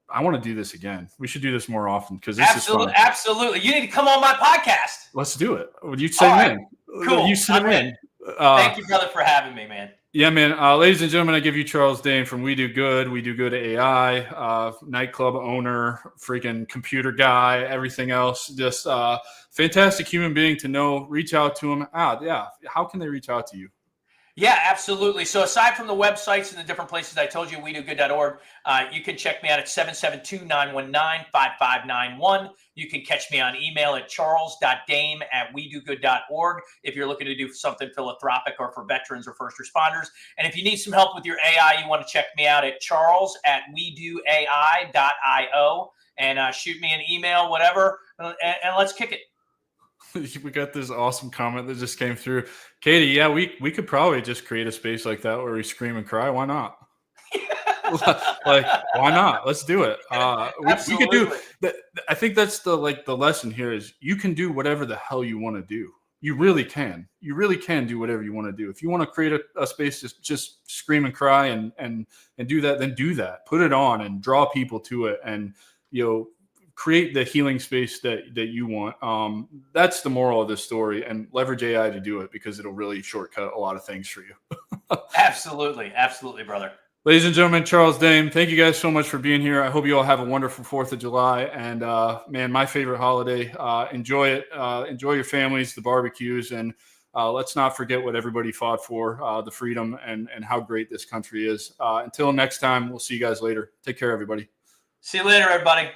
I want to do this again. We should do this more often because this is fun. Absolutely. You need to come on my podcast. Let's do it. Would you say in? Cool. You sit in. Thank you, brother, for having me, man. Yeah, man. Ladies and gentlemen, I give you Charles Dane from WeDoGood, WeDoGood AI, nightclub owner, freaking computer guy, everything else. Just fantastic human being to know. Reach out to him. Yeah. How can they reach out to you? Yeah, absolutely. So aside from the websites and the different places I told you, WeDoGood.org, you can check me out at 772-919-5591. You can catch me on email at charles.dame@WeDoGood.org if you're looking to do something philanthropic or for veterans or first responders. And if you need some help with your AI, you want to check me out at charles@WeDoAI.io and shoot me an email, whatever, and let's kick it. We got this awesome comment that just came through. Katie, yeah, we could probably just create a space like that where we scream and cry. Why not? Like, why not? Let's do it. We could do that. I think that's the lesson here is you can do whatever the hell you want to do. You really can. You really can do whatever you want to do. If you want to create a space to just scream and cry and do that, then do that. Put it on and draw people to it, and create the healing space that you want. That's the moral of this story, and leverage AI to do it because it'll really shortcut a lot of things for you. Absolutely. Absolutely, brother. Ladies and gentlemen, Charles Dame, thank you guys so much for being here. I hope you all have a wonderful 4th of July. And man, my favorite holiday. Enjoy it. Enjoy your families, the barbecues, and let's not forget what everybody fought for, the freedom and how great this country is. Until next time, we'll see you guys later. Take care, everybody. See you later, everybody.